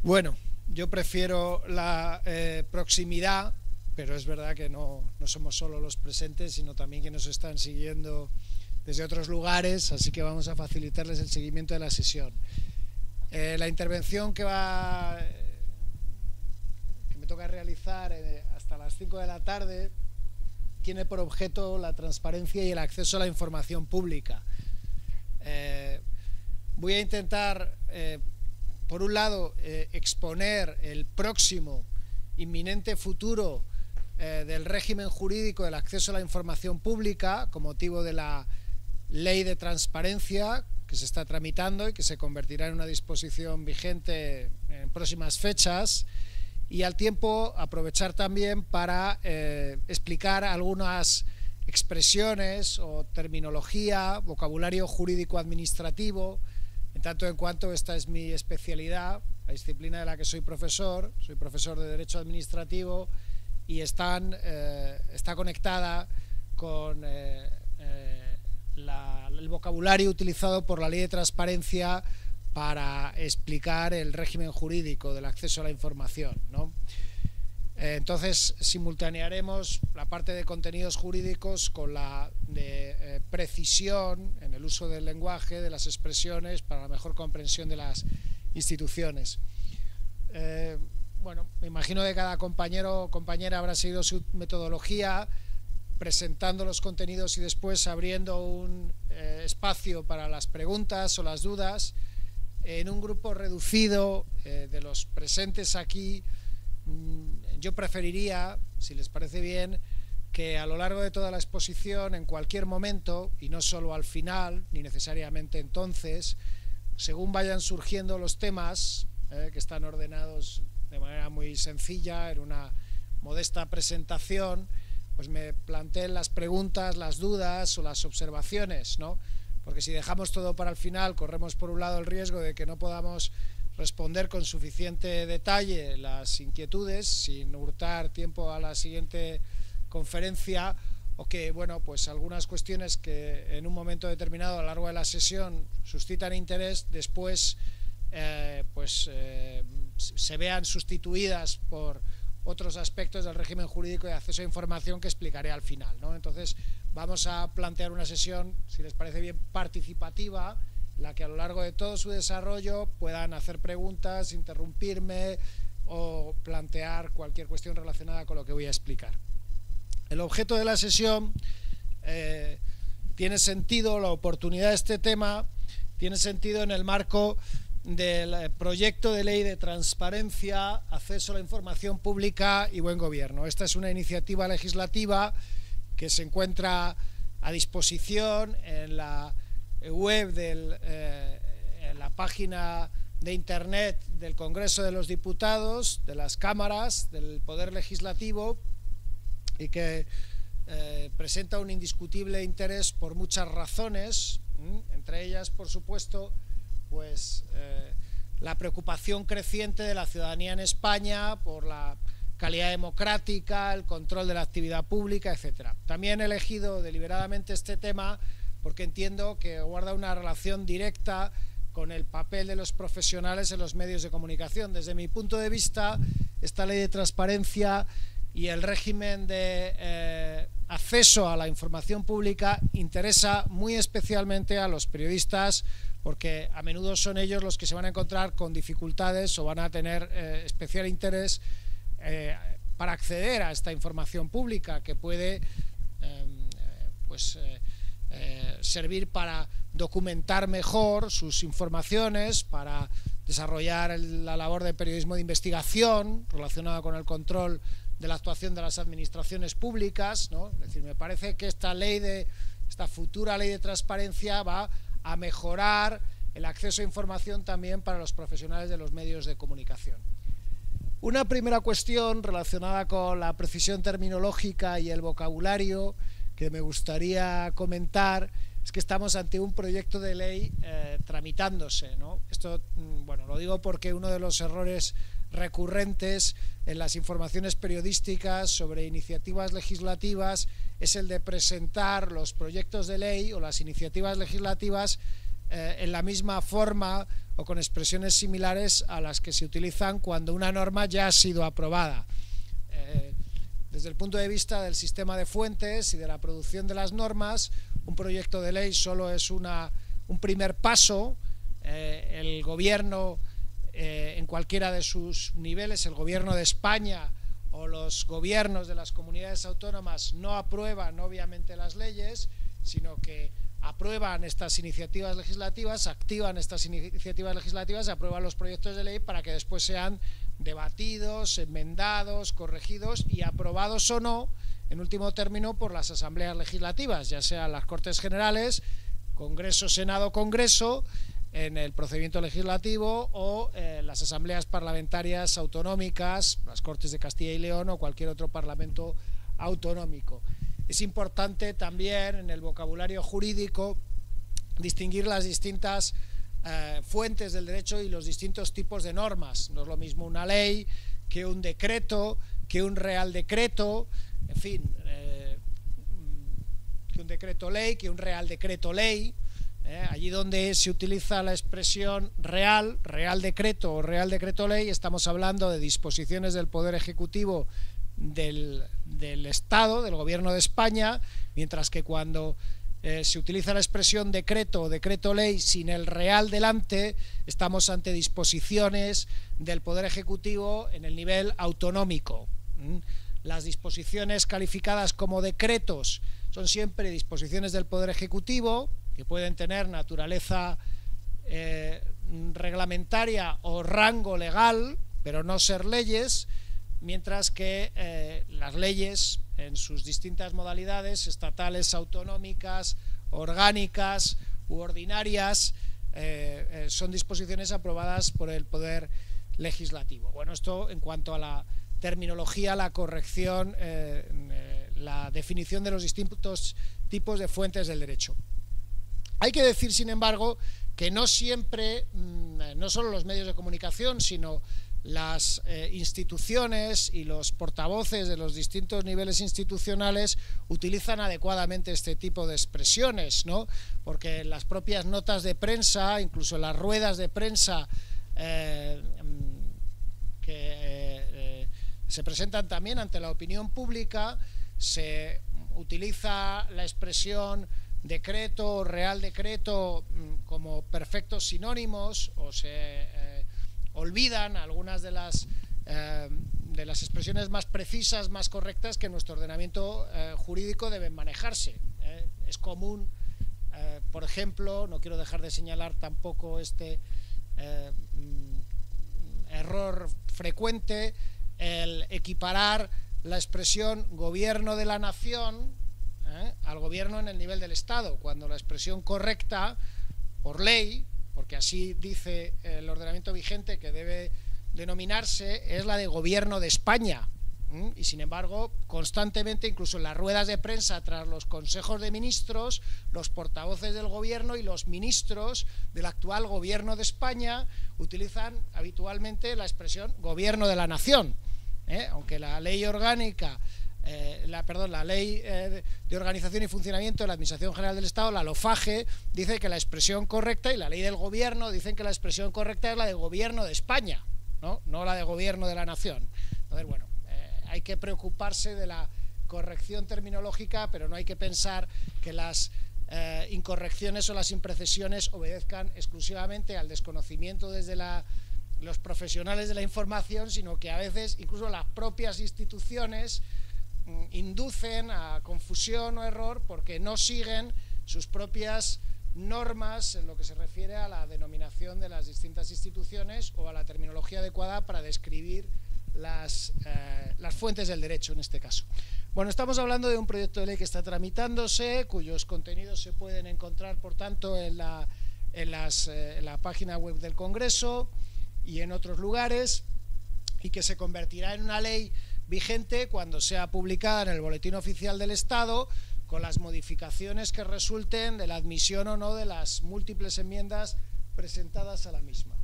Bueno, yo prefiero la proximidad, pero es verdad que no somos solo los presentes, sino también que nos están siguiendo desde otros lugares, así que vamos a facilitarles el seguimiento de la sesión. La intervención que me toca realizar hasta las 5 de la tarde tiene por objeto la transparencia y el acceso a la información pública. Voy a intentar, por un lado, exponer el próximo, inminente futuro del régimen jurídico del acceso a la información pública con motivo de la ley de transparencia que se está tramitando y que se convertirá en una disposición vigente en próximas fechas, y al tiempo aprovechar también para explicar algunas expresiones o terminología, vocabulario jurídico administrativo, en tanto en cuanto esta es mi especialidad, la disciplina de la que soy profesor de Derecho Administrativo, y está conectada con el vocabulario utilizado por la Ley de Transparencia para explicar el régimen jurídico del acceso a la información, ¿no? Entonces simultanearemos la parte de contenidos jurídicos con la de precisión en el uso del lenguaje, de las expresiones, para la mejor comprensión de las instituciones. Bueno, me imagino que cada compañero o compañera habrá seguido su metodología, presentando los contenidos y después abriendo un espacio para las preguntas o las dudas en un grupo reducido de los presentes aquí. Yo preferiría, si les parece bien, que a lo largo de toda la exposición, en cualquier momento, y no solo al final, ni necesariamente entonces, según vayan surgiendo los temas, que están ordenados de manera muy sencilla, en una modesta presentación, pues me planteen las preguntas, las dudas o las observaciones, ¿no? Porque si dejamos todo para el final, corremos por un lado el riesgo de que no podamos responder con suficiente detalle las inquietudes sin hurtar tiempo a la siguiente conferencia, o que, bueno, pues algunas cuestiones que en un momento determinado a lo largo de la sesión suscitan interés, después se vean sustituidas por otros aspectos del régimen jurídico de acceso a información que explicaré al final, ¿no? Entonces vamos a plantear una sesión, si les parece bien, participativa, en la que a lo largo de todo su desarrollo puedan hacer preguntas, interrumpirme o plantear cualquier cuestión relacionada con lo que voy a explicar. El objeto de la sesión tiene sentido, la oportunidad de este tema tiene sentido en el marco del proyecto de ley de transparencia, acceso a la información pública y buen gobierno. Esta es una iniciativa legislativa que se encuentra a disposición en la web en la página de internet del Congreso de los Diputados, de las cámaras, del Poder Legislativo, y que presenta un indiscutible interés por muchas razones, entre ellas, por supuesto, pues la preocupación creciente de la ciudadanía en España por la calidad democrática, el control de la actividad pública, etcétera. También he elegido deliberadamente este tema porque entiendo que guarda una relación directa con el papel de los profesionales en los medios de comunicación. Desde mi punto de vista, esta ley de transparencia y el régimen de acceso a la información pública interesa muy especialmente a los periodistas, porque a menudo son ellos los que se van a encontrar con dificultades o van a tener especial interés para acceder a esta información pública, que puede servir para documentar mejor sus informaciones, para desarrollar la labor de periodismo de investigación relacionada con el control de la actuación de las administraciones públicas, ¿no? Es decir, me parece que esta futura ley de transparencia va a mejorar el acceso a información también para los profesionales de los medios de comunicación. Una primera cuestión relacionada con la precisión terminológica y el vocabulario que me gustaría comentar es que estamos ante un proyecto de ley tramitándose, ¿no? Esto, bueno, lo digo porque uno de los errores recurrentes en las informaciones periodísticas sobre iniciativas legislativas es el de presentar los proyectos de ley o las iniciativas legislativas en la misma forma o con expresiones similares a las que se utilizan cuando una norma ya ha sido aprobada. Desde el punto de vista del sistema de fuentes y de la producción de las normas, un proyecto de ley solo es un primer paso. El gobierno, en cualquiera de sus niveles, el gobierno de España o los gobiernos de las comunidades autónomas, no aprueban obviamente las leyes, sino que aprueban estas iniciativas legislativas, activan estas iniciativas legislativas, aprueban los proyectos de ley para que después sean debatidos, enmendados, corregidos y aprobados o no, en último término, por las asambleas legislativas, ya sean las Cortes Generales, Congreso, Senado, Congreso, en el procedimiento legislativo, o las asambleas parlamentarias autonómicas, las Cortes de Castilla y León o cualquier otro parlamento autonómico. Es importante también en el vocabulario jurídico distinguir las distintas fuentes del derecho y los distintos tipos de normas. No es lo mismo una ley que un decreto, que un real decreto, en fin, que un decreto ley, que un real decreto ley. Allí donde se utiliza la expresión real decreto o real decreto ley, estamos hablando de disposiciones del Poder Ejecutivo del Estado, del Gobierno de España, mientras que cuando se utiliza la expresión decreto o decreto ley sin el real delante, estamos ante disposiciones del Poder Ejecutivo en el nivel autonómico. Las disposiciones calificadas como decretos son siempre disposiciones del Poder Ejecutivo, que pueden tener naturaleza reglamentaria o rango legal, pero no ser leyes, mientras que las leyes en sus distintas modalidades, estatales, autonómicas, orgánicas u ordinarias, son disposiciones aprobadas por el Poder Legislativo. Bueno, esto en cuanto a la terminología, la corrección, la definición de los distintos tipos de fuentes del derecho. Hay que decir, sin embargo, que no siempre, no solo los medios de comunicación, sino las instituciones y los portavoces de los distintos niveles institucionales utilizan adecuadamente este tipo de expresiones, ¿no? Porque en las propias notas de prensa, incluso en las ruedas de prensa que se presentan también ante la opinión pública, se utiliza la expresión decreto o real decreto como perfectos sinónimos, o se olvidan algunas de las expresiones más precisas, más correctas que en nuestro ordenamiento jurídico deben manejarse. Es común, por ejemplo, no quiero dejar de señalar tampoco este error frecuente, el equiparar la expresión gobierno de la nación al gobierno en el nivel del Estado, cuando la expresión correcta, por ley, porque así dice el ordenamiento vigente que debe denominarse, es la de gobierno de España. Y sin embargo, constantemente, incluso en las ruedas de prensa tras los consejos de ministros, los portavoces del gobierno y los ministros del actual gobierno de España utilizan habitualmente la expresión gobierno de la nación, aunque la ley orgánica, la ley de organización y funcionamiento de la Administración General del Estado, la LOFAGE, dice que la expresión correcta, y la ley del gobierno dicen que la expresión correcta es la de gobierno de España, no la de gobierno de la nación. Entonces, bueno, hay que preocuparse de la corrección terminológica, pero no hay que pensar que las incorrecciones o las imprecisiones obedezcan exclusivamente al desconocimiento desde los profesionales de la información, sino que a veces incluso las propias instituciones inducen a confusión o error porque no siguen sus propias normas en lo que se refiere a la denominación de las distintas instituciones o a la terminología adecuada para describir las fuentes del derecho en este caso. Bueno, estamos hablando de un proyecto de ley que está tramitándose, cuyos contenidos se pueden encontrar, por tanto, en la página web del Congreso y en otros lugares, y que se convertirá en una ley vigente cuando sea publicada en el Boletín Oficial del Estado, con las modificaciones que resulten de la admisión o no de las múltiples enmiendas presentadas a la misma.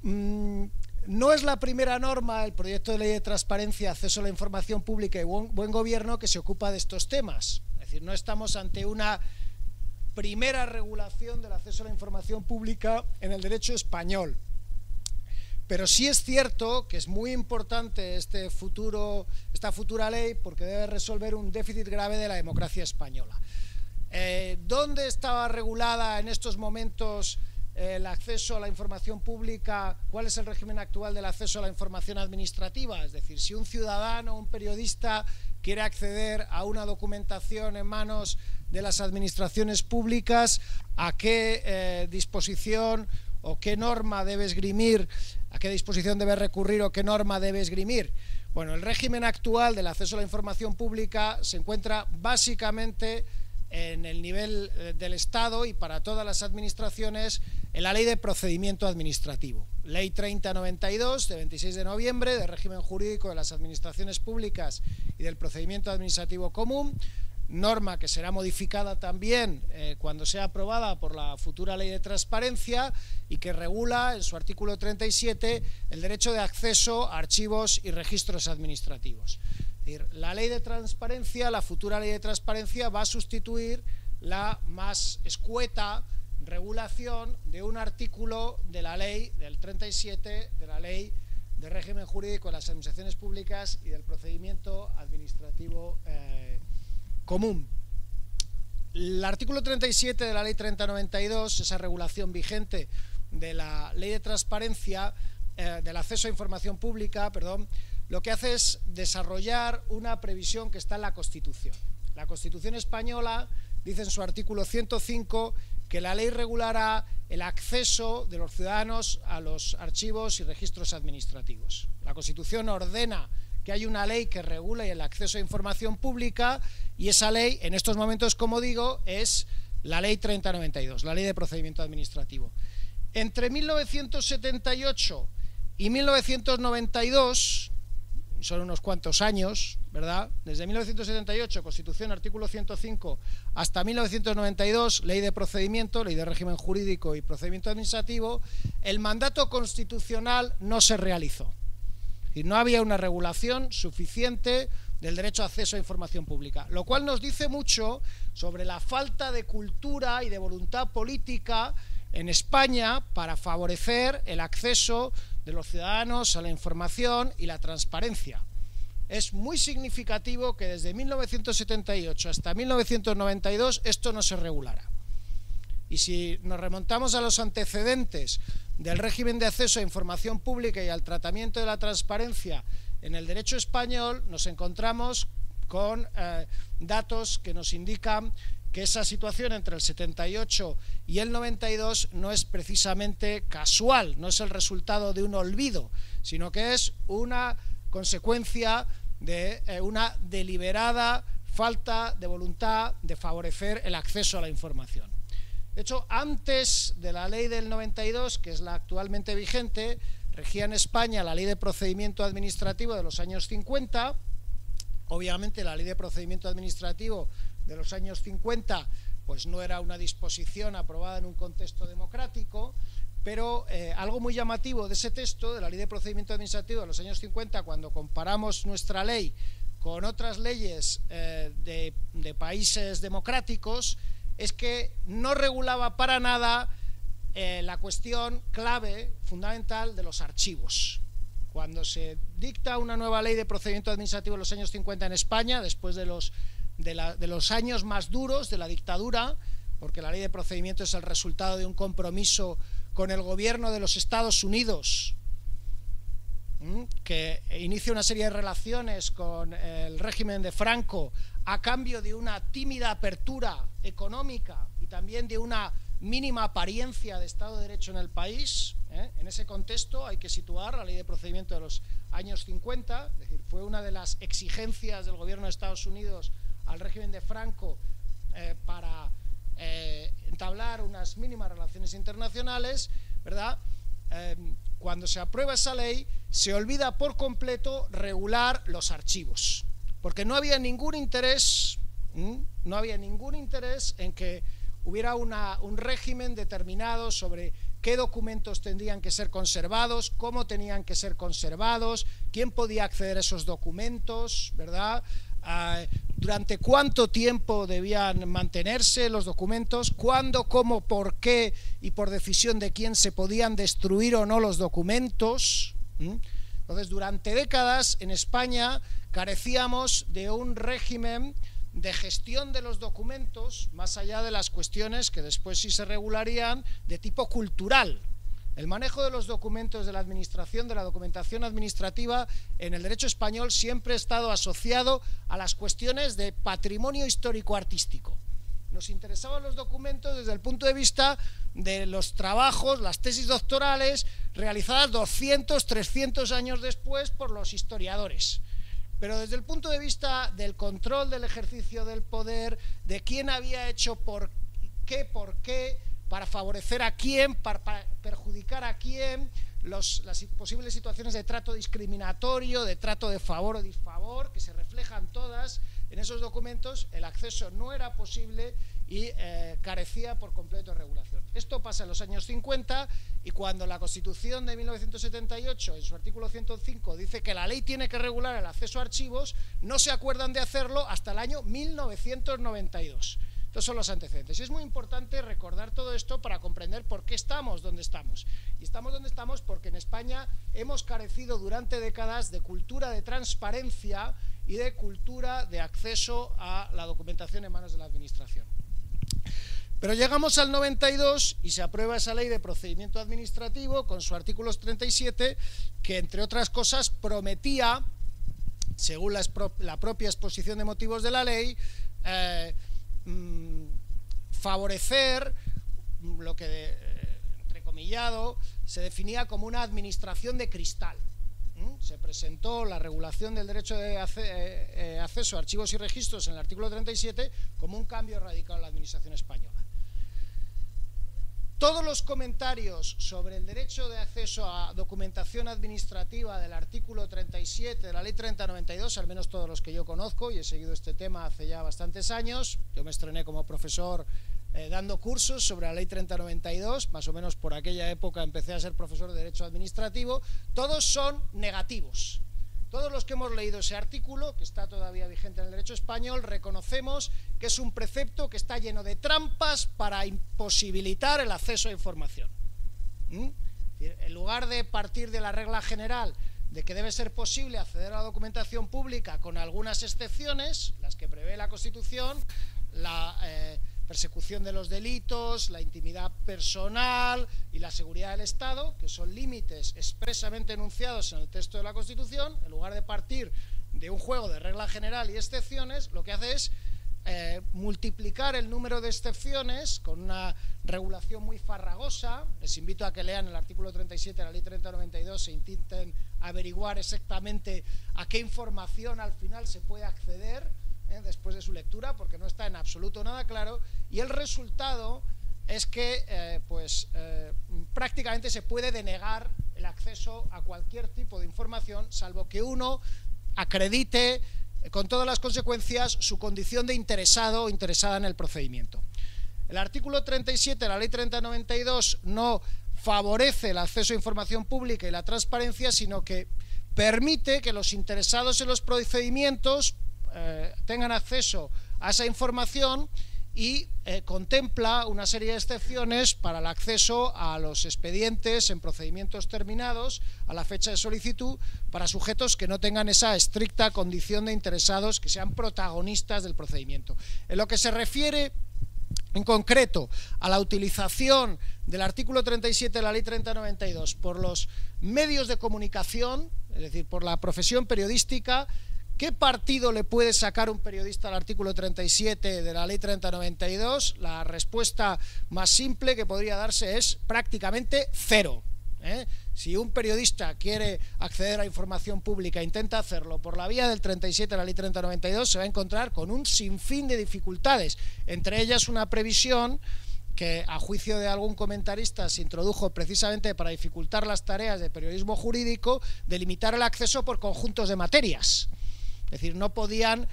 No es la primera norma, el proyecto de ley de transparencia, acceso a la información pública y buen gobierno, que se ocupa de estos temas. Es decir, no estamos ante una primera regulación del acceso a la información pública en el derecho español. Pero sí es cierto que es muy importante esta futura ley, porque debe resolver un déficit grave de la democracia española. ¿Dónde estaba regulada en estos momentos el acceso a la información pública? ¿Cuál es el régimen actual del acceso a la información administrativa? Es decir, si un ciudadano, un periodista quiere acceder a una documentación en manos de las administraciones públicas, ¿a qué disposición o qué norma debe esgrimir? ¿A qué disposición debe recurrir o qué norma debe esgrimir? Bueno, el régimen actual del acceso a la información pública se encuentra básicamente en el nivel del Estado y para todas las administraciones en la Ley de Procedimiento Administrativo. Ley 3092 de 26 de noviembre de régimen jurídico de las administraciones públicas y del procedimiento administrativo común, norma que será modificada también cuando sea aprobada por la futura Ley de Transparencia y que regula en su artículo 37 el derecho de acceso a archivos y registros administrativos. Es decir, la Ley de Transparencia, la futura Ley de Transparencia, va a sustituir la más escueta regulación de un artículo de la Ley del 37 de la Ley de régimen jurídico de las administraciones públicas y del procedimiento administrativo común. El artículo 37 de la Ley 3092, esa regulación vigente de la Ley de Transparencia, del acceso a información pública, lo que hace es desarrollar una previsión que está en la Constitución. La Constitución española dice en su artículo 105 que la ley regulará el acceso de los ciudadanos a los archivos y registros administrativos. La Constitución ordena que hay una ley que regule el acceso a información pública y esa ley, en estos momentos, como digo, es la Ley 3092, la Ley de Procedimiento Administrativo. Entre 1978 y 1992, son unos cuantos años, ¿verdad? Desde 1978, Constitución, artículo 105, hasta 1992, Ley de Procedimiento, Ley de Régimen Jurídico y Procedimiento Administrativo, el mandato constitucional no se realizó. Y no había una regulación suficiente del derecho a acceso a información pública, lo cual nos dice mucho sobre la falta de cultura y de voluntad política en España para favorecer el acceso de los ciudadanos a la información y la transparencia. Es muy significativo que desde 1978 hasta 1992 esto no se regulara. Y si nos remontamos a los antecedentes del régimen de acceso a información pública y al tratamiento de la transparencia en el derecho español, nos encontramos con datos que nos indican que esa situación entre el 78 y el 92 no es precisamente casual, no es el resultado de un olvido, sino que es una consecuencia de una deliberada falta de voluntad de favorecer el acceso a la información. De hecho, antes de la ley del 92, que es la actualmente vigente, regía en España la Ley de Procedimiento Administrativo de los años 50. Obviamente la Ley de Procedimiento Administrativo de los años 50 pues no era una disposición aprobada en un contexto democrático, pero algo muy llamativo de ese texto, de la Ley de Procedimiento Administrativo de los años 50, cuando comparamos nuestra ley con otras leyes de países democráticos, es que no regulaba para nada la cuestión clave, fundamental, de los archivos. Cuando se dicta una nueva ley de procedimiento administrativo en los años 50 en España, después de los años más duros de la dictadura, porque la ley de procedimiento es el resultado de un compromiso con el gobierno de los Estados Unidos, que inicia una serie de relaciones con el régimen de Franco a cambio de una tímida apertura económica y también de una mínima apariencia de Estado de Derecho en el país. En ese contexto hay que situar la ley de procedimiento de los años 50, es decir, fue una de las exigencias del gobierno de Estados Unidos al régimen de Franco para entablar unas mínimas relaciones internacionales, ¿verdad? Cuando se aprueba esa ley, se olvida por completo regular los archivos, porque no había ningún interés, en que hubiera un régimen determinado sobre qué documentos tendrían que ser conservados, cómo tenían que ser conservados, quién podía acceder a esos documentos, ¿verdad? durante cuánto tiempo debían mantenerse los documentos, cuándo, cómo, por qué y por decisión de quién se podían destruir o no los documentos. Entonces, durante décadas en España carecíamos de un régimen de gestión de los documentos, más allá de las cuestiones que después sí se regularían de tipo cultural. El manejo de los documentos de la administración, de la documentación administrativa en el derecho español siempre ha estado asociado a las cuestiones de patrimonio histórico-artístico. Nos interesaban los documentos desde el punto de vista de los trabajos, las tesis doctorales realizadas 200, 300 años después por los historiadores. Pero desde el punto de vista del control del ejercicio del poder, de quién había hecho por qué, para favorecer a quién, para perjudicar a quién, las posibles situaciones de trato discriminatorio, de trato de favor o disfavor, que se reflejan todas en esos documentos, el acceso no era posible y carecía por completo de regulación. Esto pasa en los años 50 y cuando la Constitución de 1978, en su artículo 105, dice que la ley tiene que regular el acceso a archivos, no se acuerdan de hacerlo hasta el año 1992. Estos son los antecedentes. Y es muy importante recordar todo esto para comprender por qué estamos donde estamos. Y estamos donde estamos porque en España hemos carecido durante décadas de cultura de transparencia y de cultura de acceso a la documentación en manos de la Administración. Pero llegamos al 92 y se aprueba esa ley de procedimiento administrativo con su artículo 37, que entre otras cosas prometía, según la propia exposición de motivos de la ley, favorecer lo que, entrecomillado, se definía como una administración de cristal. Se presentó la regulación del derecho de acceso a archivos y registros en el artículo 37 como un cambio radical en la administración española. Todos los comentarios sobre el derecho de acceso a documentación administrativa del artículo 37 de la ley 3092, al menos todos los que yo conozco, y he seguido este tema hace ya bastantes años, yo me estrené como profesor dando cursos sobre la ley 3092, más o menos por aquella época empecé a ser profesor de Derecho Administrativo, todos son negativos. Todos los que hemos leído ese artículo, que está todavía vigente en el derecho español, reconocemos que es un precepto que está lleno de trampas para imposibilitar el acceso a información. En lugar de partir de la regla general de que debe ser posible acceder a la documentación pública con algunas excepciones, las que prevé la Constitución, la persecución de los delitos, la intimidad personal y la seguridad del Estado, que son límites expresamente enunciados en el texto de la Constitución, en lugar de partir de un juego de regla general y excepciones, lo que hace es multiplicar el número de excepciones con una regulación muy farragosa. Les invito a que lean el artículo 37 de la ley 3092 e intenten averiguar exactamente a qué información al final se puede acceder después de su lectura, porque no está en absoluto nada claro, y el resultado es que prácticamente se puede denegar el acceso a cualquier tipo de información, salvo que uno acredite con todas las consecuencias su condición de interesado o interesada en el procedimiento. El artículo 37 de la ley 3092 no favorece el acceso a información pública y la transparencia, sino que permite que los interesados en los procedimientos tengan acceso a esa información y contempla una serie de excepciones para el acceso a los expedientes en procedimientos terminados a la fecha de solicitud para sujetos que no tengan esa estricta condición de interesados, que sean protagonistas del procedimiento. En lo que se refiere en concreto a la utilización del artículo 37 de la ley 3092 por los medios de comunicación, es decir, por la profesión periodística, ¿qué partido le puede sacar un periodista al artículo 37 de la ley 3092? La respuesta más simple que podría darse es prácticamente cero. Si un periodista quiere acceder a información pública e intenta hacerlo por la vía del 37 de la ley 3092, se va a encontrar con un sinfín de dificultades, entre ellas una previsión que a juicio de algún comentarista se introdujo precisamente para dificultar las tareas de periodismo jurídico, de limitar el acceso por conjuntos de materias. Es decir, no podían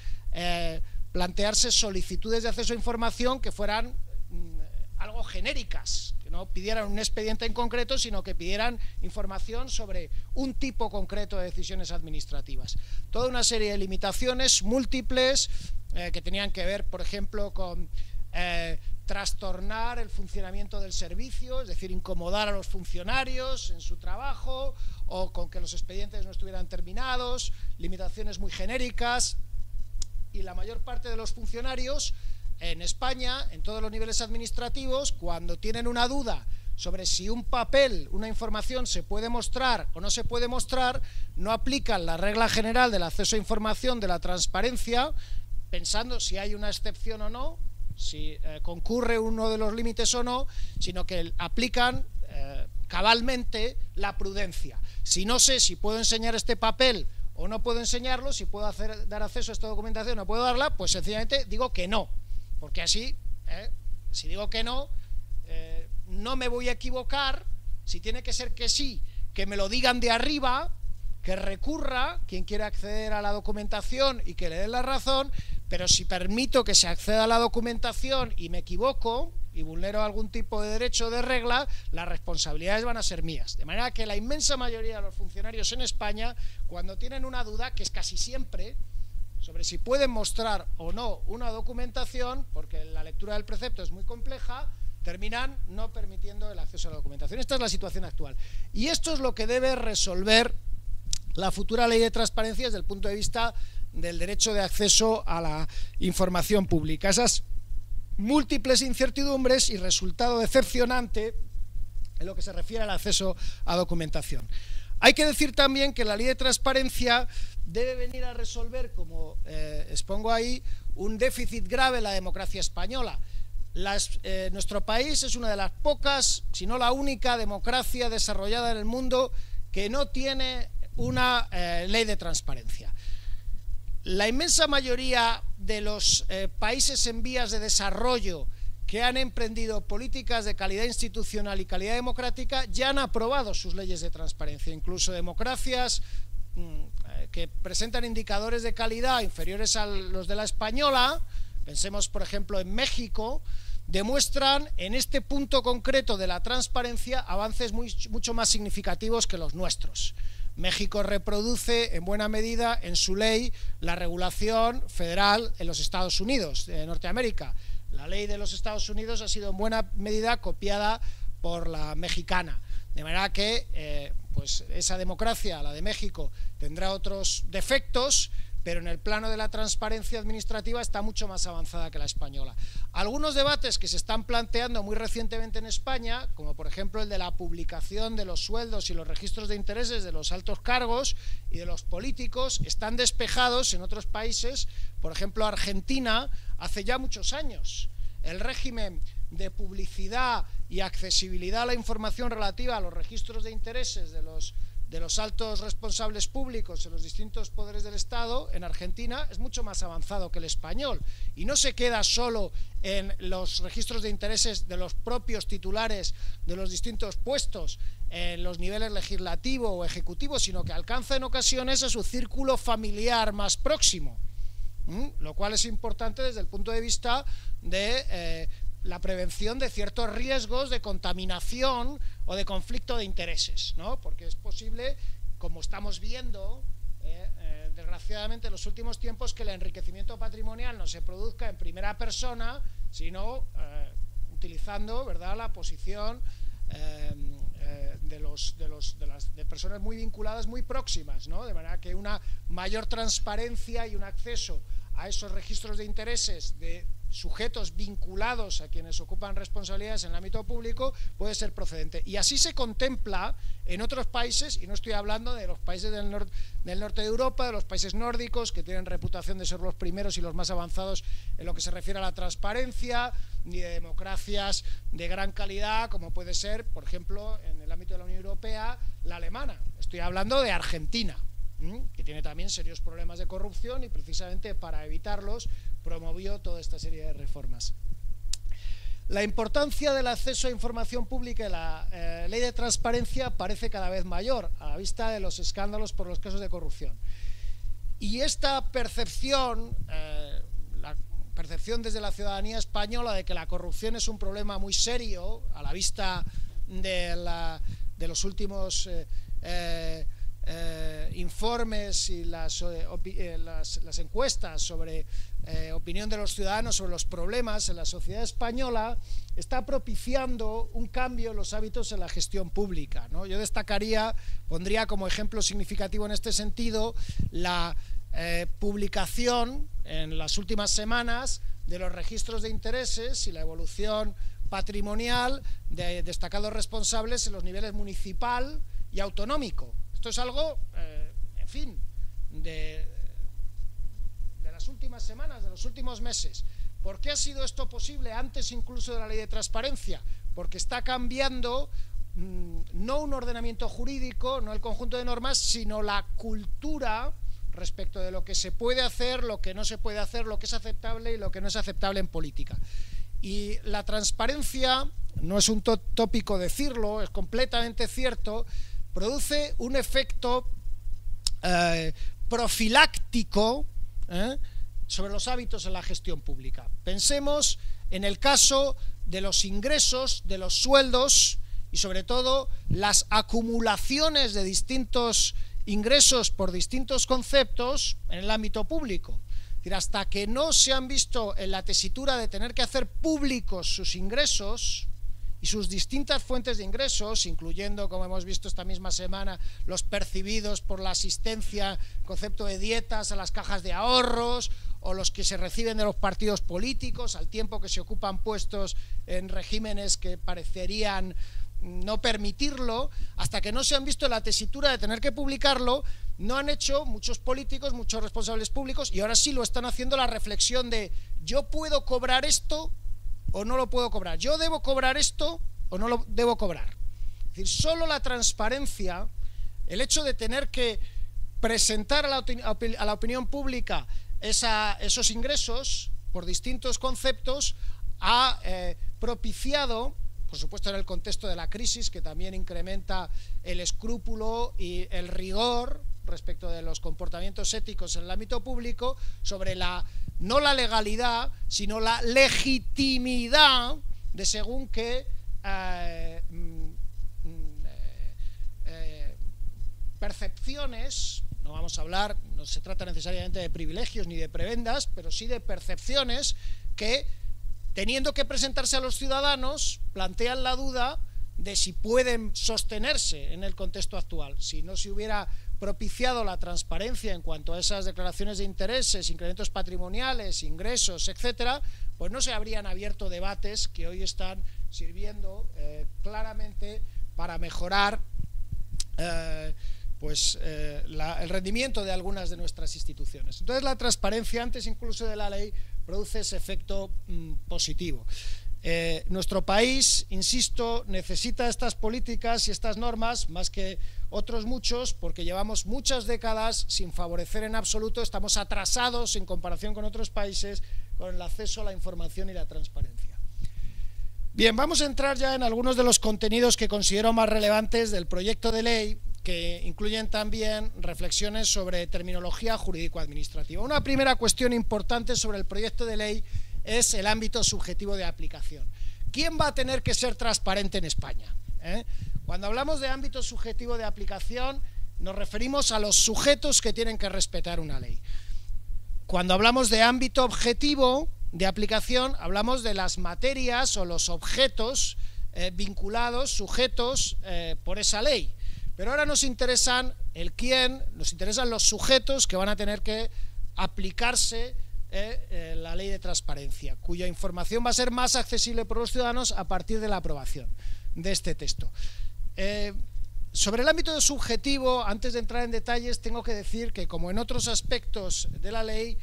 plantearse solicitudes de acceso a información que fueran algo no genéricas, que no pidieran un expediente en concreto, sino que pidieran información sobre un tipo concreto de decisiones administrativas. Toda una serie de limitaciones múltiples que tenían que ver, por ejemplo, con trastornar el funcionamiento del servicio, es decir, incomodar a los funcionarios en su trabajo, o con que los expedientes no estuvieran terminados, limitaciones muy genéricas. Y la mayor parte de los funcionarios en España, en todos los niveles administrativos, cuando tienen una duda sobre si un papel, una información se puede mostrar o no se puede mostrar, no aplican la regla general del acceso a información, de la transparencia, pensando si hay una excepción o no, si concurre uno de los límites o no, sino que aplican cabalmente la prudencia. Si no sé si puedo enseñar este papel o no puedo enseñarlo, si puedo dar acceso a esta documentación o no puedo darla, pues sencillamente digo que no, porque así, si digo que no, no me voy a equivocar. Si tiene que ser que sí, que me lo digan de arriba, que recurra quien quiera acceder a la documentación y que le den la razón, pero si permito que se acceda a la documentación y me equivoco y vulnero algún tipo de derecho o de regla, las responsabilidades van a ser mías. De manera que la inmensa mayoría de los funcionarios en España, cuando tienen una duda, que es casi siempre, sobre si pueden mostrar o no una documentación, porque la lectura del precepto es muy compleja, terminan no permitiendo el acceso a la documentación. Esta es la situación actual. Y esto es lo que debe resolver la futura ley de transparencia desde el punto de vista del derecho de acceso a la información pública. Esas múltiples incertidumbres y resultado decepcionante en lo que se refiere al acceso a documentación. Hay que decir también que la ley de transparencia debe venir a resolver, como expongo ahí, un déficit grave en la democracia española. Nuestro país es una de las pocas, si no la única, democracia desarrollada en el mundo que no tiene una ley de transparencia. La inmensa mayoría de los países en vías de desarrollo que han emprendido políticas de calidad institucional y calidad democrática ya han aprobado sus leyes de transparencia. Incluso democracias que presentan indicadores de calidad inferiores a los de la española, pensemos por ejemplo en México, demuestran en este punto concreto de la transparencia avances mucho más significativos que los nuestros. México reproduce en buena medida en su ley la regulación federal en los Estados Unidos de Norteamérica. La ley de los Estados Unidos ha sido en buena medida copiada por la mexicana. De manera que pues esa democracia, la de México, tendrá otros defectos, pero en el plano de la transparencia administrativa está mucho más avanzada que la española. Algunos debates que se están planteando muy recientemente en España, como por ejemplo el de la publicación de los sueldos y los registros de intereses de los altos cargos y de los políticos, están despejados en otros países. Por ejemplo, Argentina, hace ya muchos años, el régimen de publicidad y accesibilidad a la información relativa a los registros de intereses de los altos responsables públicos en los distintos poderes del Estado en Argentina es mucho más avanzado que el español, y no se queda solo en los registros de intereses de los propios titulares de los distintos puestos en los niveles legislativo o ejecutivo, sino que alcanza en ocasiones a su círculo familiar más próximo, lo cual es importante desde el punto de vista de la prevención de ciertos riesgos de contaminación o de conflicto de intereses, ¿no? Porque es posible, como estamos viendo, desgraciadamente en los últimos tiempos, que el enriquecimiento patrimonial no se produzca en primera persona, sino utilizando, ¿verdad?, la posición de personas muy vinculadas, muy próximas, ¿no? De manera que una mayor transparencia y un acceso a esos registros de intereses de sujetos vinculados a quienes ocupan responsabilidades en el ámbito público puede ser procedente. Y así se contempla en otros países, y no estoy hablando de los países del norte de Europa, de los países nórdicos, que tienen reputación de ser los primeros y los más avanzados en lo que se refiere a la transparencia, ni de democracias de gran calidad, como puede ser, por ejemplo, en el ámbito de la Unión Europea, la alemana. Estoy hablando de Argentina, que tiene también serios problemas de corrupción, y precisamente para evitarlos promovió toda esta serie de reformas. La importancia del acceso a información pública y la ley de transparencia parece cada vez mayor a la vista de los escándalos por los casos de corrupción. Y esta percepción, percepción desde la ciudadanía española de que la corrupción es un problema muy serio a la vista de los últimos informes y las encuestas sobre opinión de los ciudadanos sobre los problemas en la sociedad española, está propiciando un cambio en los hábitos en la gestión pública, ¿no? Yo pondría como ejemplo significativo en este sentido la publicación en las últimas semanas de los registros de intereses y la evolución patrimonial de destacados responsables en los niveles municipal y autonómico. Esto es algo, en fin, de las últimas semanas, de los últimos meses. ¿Por qué ha sido esto posible antes incluso de la ley de transparencia? Porque está cambiando no un ordenamiento jurídico, no el conjunto de normas, sino la cultura respecto de lo que se puede hacer, lo que no se puede hacer, lo que es aceptable y lo que no es aceptable en política. Y la transparencia, no es un tópico decirlo, es completamente cierto, produce un efecto profiláctico sobre los hábitos en la gestión pública. Pensemos en el caso de los ingresos, de los sueldos y sobre todo las acumulaciones de distintos ingresos por distintos conceptos en el ámbito público. Es decir, hasta que no se han visto en la tesitura de tener que hacer públicos sus ingresos y sus distintas fuentes de ingresos, incluyendo, como hemos visto esta misma semana, los percibidos por la asistencia, concepto de dietas a las cajas de ahorros, o los que se reciben de los partidos políticos, al tiempo que se ocupan puestos en regímenes que parecerían no permitirlo, hasta que no se han visto en la tesitura de tener que publicarlo, no han hecho muchos políticos, muchos responsables públicos, y ahora sí lo están haciendo la reflexión de ¿yo puedo cobrar esto o no lo puedo cobrar? ¿Yo debo cobrar esto o no lo debo cobrar? Es decir, solo la transparencia, el hecho de tener que presentar a la opinión pública esos ingresos por distintos conceptos ha propiciado, por supuesto en el contexto de la crisis, que también incrementa el escrúpulo y el rigor respecto de los comportamientos éticos en el ámbito público, sobre no la legalidad, sino la legitimidad de según qué percepciones. No vamos a hablar, no se trata necesariamente de privilegios ni de prebendas, pero sí de percepciones que, teniendo que presentarse a los ciudadanos, plantean la duda de si pueden sostenerse en el contexto actual. Si no se hubiera propiciado la transparencia en cuanto a esas declaraciones de intereses, incrementos patrimoniales, ingresos, etcétera, pues no se habrían abierto debates que hoy están sirviendo claramente para mejorar el rendimiento de algunas de nuestras instituciones. Entonces, la transparencia, antes incluso de la ley, produce ese efecto positivo. Nuestro país, insisto, necesita estas políticas y estas normas más que otros muchos, porque llevamos muchas décadas sin favorecer en absoluto, estamos atrasados en comparación con otros países con el acceso a la información y la transparencia. Bien, vamos a entrar ya en algunos de los contenidos que considero más relevantes del proyecto de ley, que incluyen también reflexiones sobre terminología jurídico-administrativa. Una primera cuestión importante sobre el proyecto de ley es el ámbito subjetivo de aplicación. ¿Quién va a tener que ser transparente en España? Cuando hablamos de ámbito subjetivo de aplicación, nos referimos a los sujetos que tienen que respetar una ley. Cuando hablamos de ámbito objetivo de aplicación, hablamos de las materias o los objetos vinculados, sujetos por esa ley. Pero ahora nos interesan el quién, nos interesan los sujetos que van a tener que aplicarse la ley de transparencia, cuya información va a ser más accesible por los ciudadanos a partir de la aprobación de este texto. Sobre el ámbito subjetivo, antes de entrar en detalles, tengo que decir que, como en otros aspectos de la ley,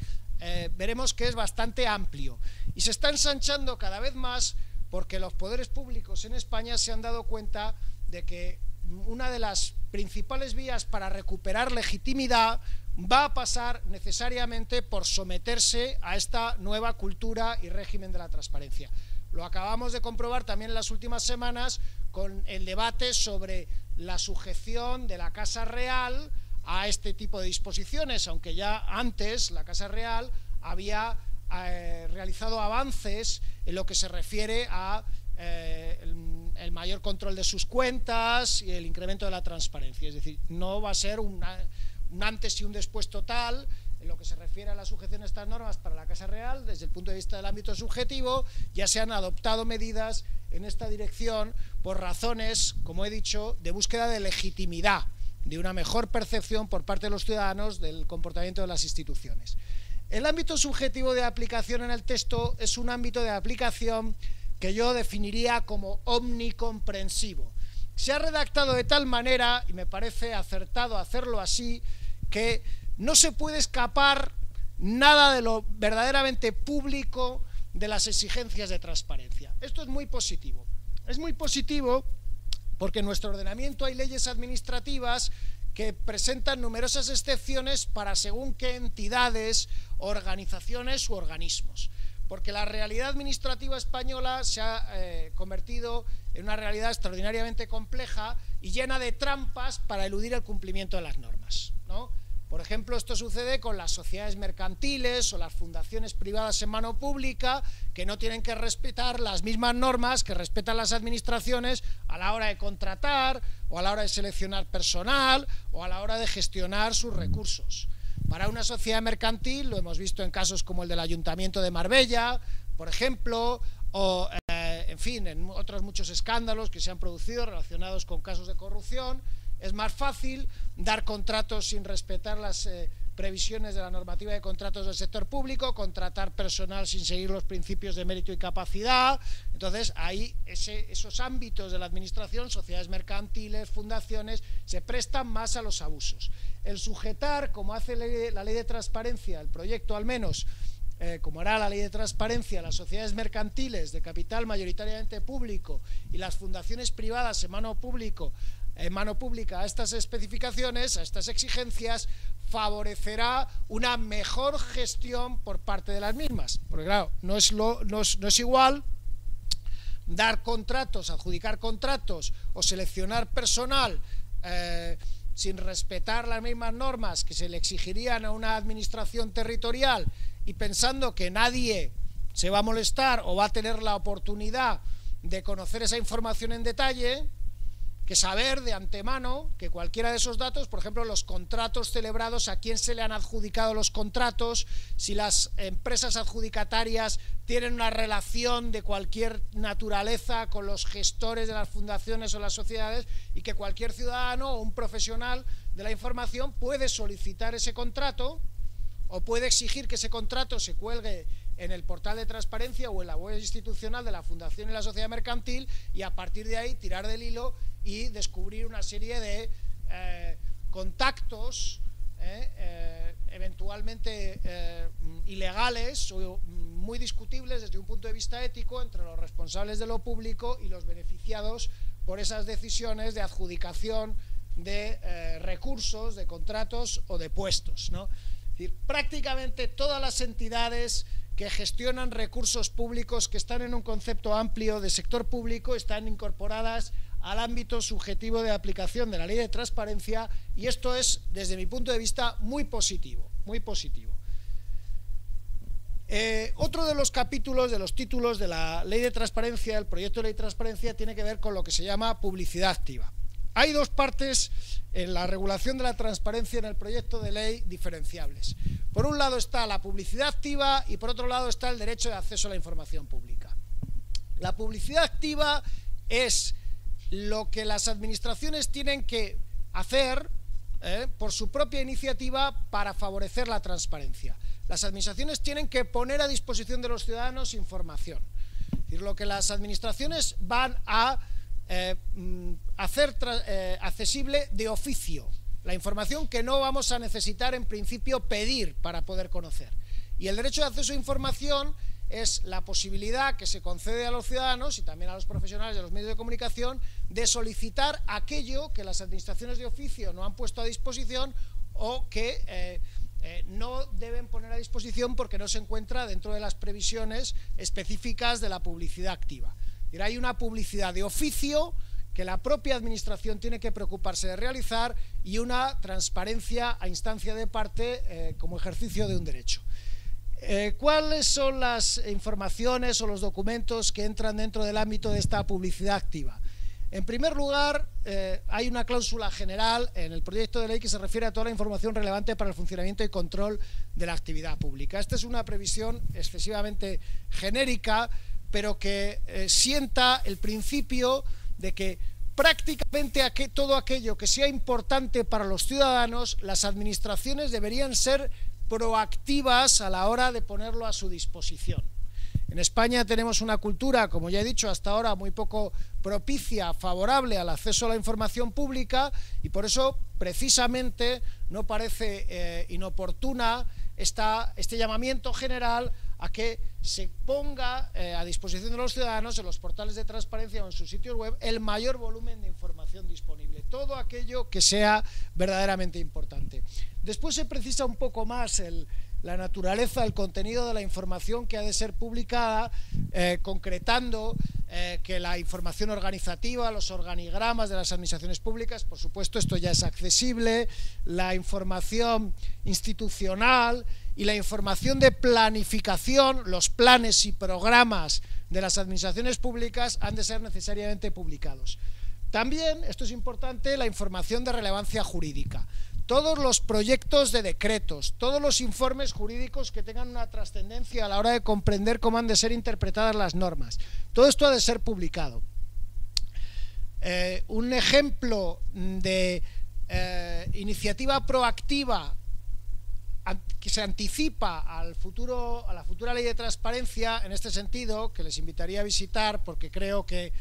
veremos que es bastante amplio y se está ensanchando cada vez más porque los poderes públicos en España se han dado cuenta de que una de las principales vías para recuperar legitimidad va a pasar necesariamente por someterse a esta nueva cultura y régimen de la transparencia. Lo acabamos de comprobar también en las últimas semanas con el debate sobre la sujeción de la Casa Real a este tipo de disposiciones, aunque ya antes la Casa Real había realizado avances en lo que se refiere a el mayor control de sus cuentas y el incremento de la transparencia. Es decir, no va a ser un antes y un después total en lo que se refiere a la sujeción a estas normas para la Casa Real. Desde el punto de vista del ámbito subjetivo, ya se han adoptado medidas en esta dirección por razones, como he dicho, de búsqueda de legitimidad, de una mejor percepción por parte de los ciudadanos del comportamiento de las instituciones. El ámbito subjetivo de aplicación en el texto es un ámbito de aplicación que yo definiría como omnicomprensivo. Se ha redactado de tal manera, y me parece acertado hacerlo así, que no se puede escapar nada de lo verdaderamente público de las exigencias de transparencia. Esto es muy positivo. Es muy positivo porque en nuestro ordenamiento hay leyes administrativas que presentan numerosas excepciones para según qué entidades, organizaciones u organismos. Porque la realidad administrativa española se ha convertido en una realidad extraordinariamente compleja y llena de trampas para eludir el cumplimiento de las normas, ¿no? Por ejemplo, esto sucede con las sociedades mercantiles o las fundaciones privadas en mano pública, que no tienen que respetar las mismas normas que respetan las administraciones a la hora de contratar, o a la hora de seleccionar personal, o a la hora de gestionar sus recursos. Para una sociedad mercantil, lo hemos visto en casos como el del Ayuntamiento de Marbella, por ejemplo, o en fin, en otros muchos escándalos que se han producido relacionados con casos de corrupción. Es más fácil dar contratos sin respetar las previsiones de la normativa de contratos del sector público, contratar personal sin seguir los principios de mérito y capacidad. Entonces, ahí esos ámbitos de la administración, sociedades mercantiles, fundaciones, se prestan más a los abusos. El sujetar, como hace la ley de transparencia, el proyecto al menos, como hará la ley de transparencia, las sociedades mercantiles de capital mayoritariamente público y las fundaciones privadas en mano pública a estas especificaciones, a estas exigencias, favorecerá una mejor gestión por parte de las mismas. Porque claro, no es igual dar contratos, adjudicar contratos o seleccionar personal sin respetar las mismas normas que se le exigirían a una administración territorial y pensando que nadie se va a molestar o va a tener la oportunidad de conocer esa información en detalle, que saber de antemano que cualquiera de esos datos, por ejemplo, los contratos celebrados, a quién se le han adjudicado los contratos, si las empresas adjudicatarias tienen una relación de cualquier naturaleza con los gestores de las fundaciones o las sociedades, y que cualquier ciudadano o un profesional de la información puede solicitar ese contrato o puede exigir que ese contrato se cuelgue en el portal de transparencia o en la web institucional de la fundación y la sociedad mercantil, y a partir de ahí tirar del hilo y descubrir una serie de contactos eventualmente ilegales o muy discutibles desde un punto de vista ético entre los responsables de lo público y los beneficiados por esas decisiones de adjudicación de recursos, de contratos o de puestos, ¿no? Es decir, prácticamente todas las entidades que gestionan recursos públicos que están en un concepto amplio de sector público están incorporadas al ámbito subjetivo de aplicación de la ley de transparencia, y esto es, desde mi punto de vista, muy positivo, muy positivo. Otro de los capítulos, de los títulos de la ley de transparencia, el proyecto de ley de transparencia, tiene que ver con lo que se llama publicidad activa. Hay dos partes en la regulación de la transparencia en el proyecto de ley diferenciables. Por un lado está la publicidad activa y por otro lado está el derecho de acceso a la información pública. La publicidad activa es lo que las administraciones tienen que hacer por su propia iniciativa para favorecer la transparencia. Las administraciones tienen que poner a disposición de los ciudadanos información. Es decir, lo que las administraciones van a hacer accesible de oficio, la información que no vamos a necesitar en principio pedir para poder conocer. Y el derecho de acceso a información es la posibilidad que se concede a los ciudadanos y también a los profesionales de los medios de comunicación de solicitar aquello que las administraciones de oficio no han puesto a disposición o que no deben poner a disposición porque no se encuentra dentro de las previsiones específicas de la publicidad activa. Hay una publicidad de oficio que la propia administración tiene que preocuparse de realizar y una transparencia a instancia de parte como ejercicio de un derecho. ¿Cuáles son las informaciones o los documentos que entran dentro del ámbito de esta publicidad activa? En primer lugar, hay una cláusula general en el proyecto de ley que se refiere a toda la información relevante para el funcionamiento y control de la actividad pública. Esta es una previsión excesivamente genérica, pero que sienta el principio de que prácticamente todo aquello que sea importante para los ciudadanos, las administraciones deberían ser proactivas a la hora de ponerlo a su disposición. En España tenemos una cultura, como ya he dicho, hasta ahora muy poco propicia, favorable al acceso a la información pública, y por eso precisamente no parece inoportuna este llamamiento general a que se ponga a disposición de los ciudadanos en los portales de transparencia o en sus sitios web el mayor volumen de información disponible, todo aquello que sea verdaderamente importante. Después se precisa un poco más la naturaleza, el contenido de la información que ha de ser publicada, concretando que la información organizativa, los organigramas de las administraciones públicas, por supuesto esto ya es accesible, la información institucional y la información de planificación, los planes y programas de las administraciones públicas han de ser necesariamente publicados. También, esto es importante, la información de relevancia jurídica. Todos los proyectos de decretos, todos los informes jurídicos que tengan una trascendencia a la hora de comprender cómo han de ser interpretadas las normas. Todo esto ha de ser publicado. Un ejemplo de iniciativa proactiva que se anticipa a la futura ley de transparencia, en este sentido, que les invitaría a visitar porque creo que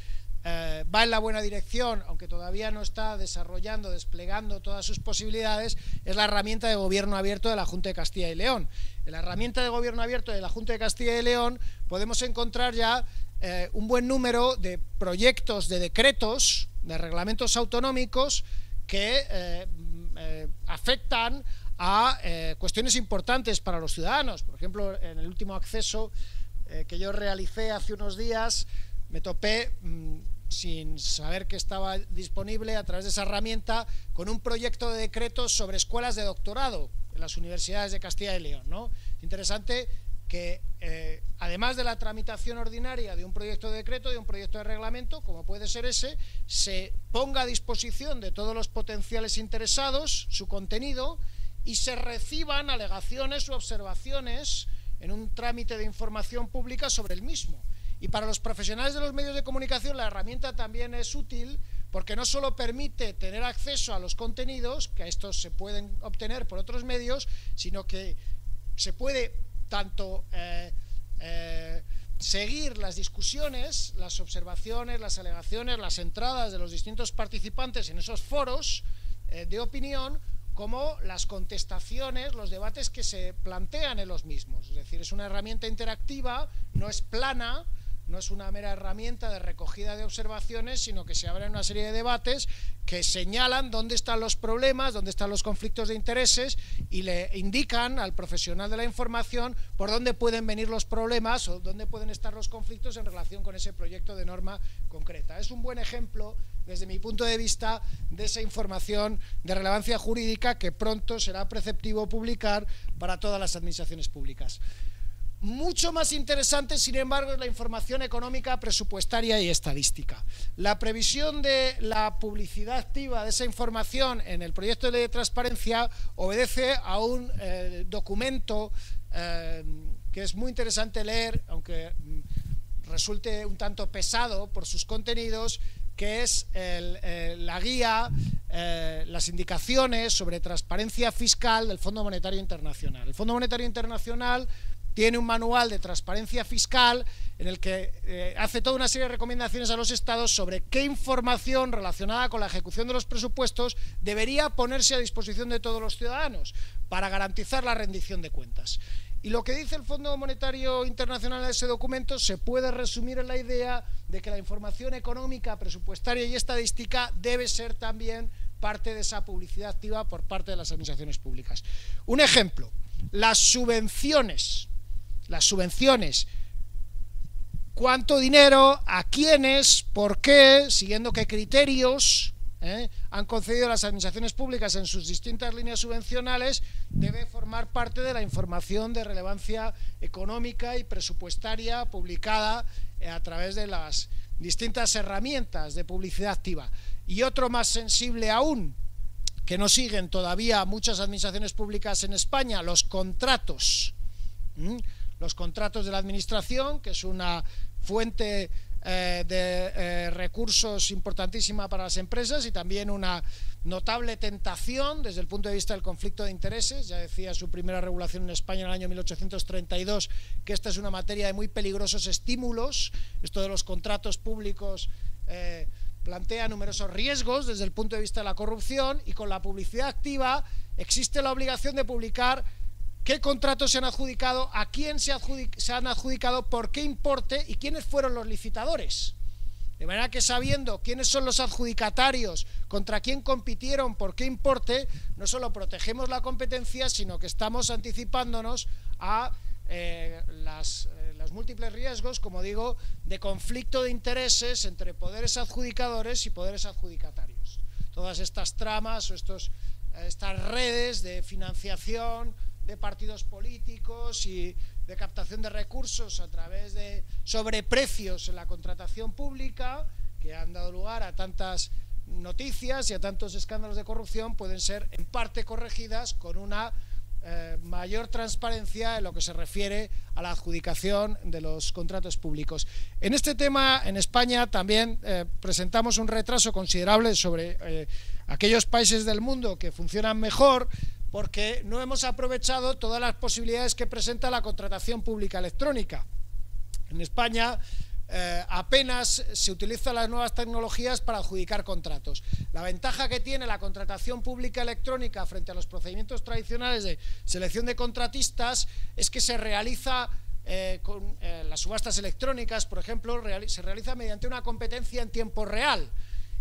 va en la buena dirección, aunque todavía no está desplegando todas sus posibilidades, es la herramienta de gobierno abierto de la Junta de Castilla y León. En la herramienta de gobierno abierto de la Junta de Castilla y León podemos encontrar ya un buen número de proyectos de decretos, de reglamentos autonómicos que afectan a cuestiones importantes para los ciudadanos. Por ejemplo, en el último acceso que yo realicé hace unos días, me topé, sin saber que estaba disponible a través de esa herramienta, con un proyecto de decretos sobre escuelas de doctorado en las universidades de Castilla y León, ¿no? Interesante que, además de la tramitación ordinaria de un proyecto de decreto, de un proyecto de reglamento, como puede ser ese, se ponga a disposición de todos los potenciales interesados su contenido y se reciban alegaciones u observaciones en un trámite de información pública sobre el mismo. Y para los profesionales de los medios de comunicación la herramienta también es útil porque no solo permite tener acceso a los contenidos, que a estos se pueden obtener por otros medios, sino que se puede tanto seguir las discusiones, las observaciones, las alegaciones, las entradas de los distintos participantes en esos foros de opinión, como las contestaciones, los debates que se plantean en los mismos. Es decir, es una herramienta interactiva, no es plana, no es una mera herramienta de recogida de observaciones, sino que se abren una serie de debates que señalan dónde están los problemas, dónde están los conflictos de intereses y le indican al profesional de la información por dónde pueden venir los problemas o dónde pueden estar los conflictos en relación con ese proyecto de norma concreta. Es un buen ejemplo, desde mi punto de vista, de esa información de relevancia jurídica que pronto será preceptivo publicar para todas las administraciones públicas. Mucho más interesante, sin embargo, es la información económica, presupuestaria y estadística. La previsión de la publicidad activa de esa información en el proyecto de ley de transparencia obedece a un documento que es muy interesante leer, aunque resulte un tanto pesado por sus contenidos, que es la guía, las indicaciones sobre transparencia fiscal del Fondo Monetario Internacional. El Fondo Monetario Internacional tiene un manual de transparencia fiscal en el que hace toda una serie de recomendaciones a los estados sobre qué información relacionada con la ejecución de los presupuestos debería ponerse a disposición de todos los ciudadanos para garantizar la rendición de cuentas. Y lo que dice el Fondo Monetario Internacional en ese documento se puede resumir en la idea de que la información económica, presupuestaria y estadística debe ser también parte de esa publicidad activa por parte de las administraciones públicas. Un ejemplo, las subvenciones. ¿Cuánto dinero? ¿A quiénes? ¿Por qué? ¿Siguiendo qué criterios? han concedido a las administraciones públicas en sus distintas líneas subvencionales debe formar parte de la información de relevancia económica y presupuestaria publicada a través de las distintas herramientas de publicidad activa. Y otro más sensible aún, que no siguen todavía muchas administraciones públicas en España, los contratos. Los contratos de la administración, que es una fuente de recursos importantísima para las empresas y también una notable tentación desde el punto de vista del conflicto de intereses. Ya decía su primera regulación en España en el año 1832 que esta es una materia de muy peligrosos estímulos. Esto de los contratos públicos plantea numerosos riesgos desde el punto de vista de la corrupción, y con la publicidad activa existe la obligación de publicar qué contratos se han adjudicado, a quién se han adjudicado, por qué importe y quiénes fueron los licitadores. De manera que, sabiendo quiénes son los adjudicatarios, contra quién compitieron, por qué importe, no solo protegemos la competencia, sino que estamos anticipándonos a los múltiples riesgos, como digo, de conflicto de intereses entre poderes adjudicadores y poderes adjudicatarios. Todas estas tramas o estas redes de financiación de partidos políticos y de captación de recursos a través de sobreprecios en la contratación pública, que han dado lugar a tantas noticias y a tantos escándalos de corrupción, pueden ser en parte corregidas con una mayor transparencia en lo que se refiere a la adjudicación de los contratos públicos. En este tema, en España también presentamos un retraso considerable sobre aquellos países del mundo que funcionan mejor, porque no hemos aprovechado todas las posibilidades que presenta la contratación pública electrónica. En España apenas se utilizan las nuevas tecnologías para adjudicar contratos. La ventaja que tiene la contratación pública electrónica frente a los procedimientos tradicionales de selección de contratistas es que se realiza con las subastas electrónicas, por ejemplo, se realiza mediante una competencia en tiempo real,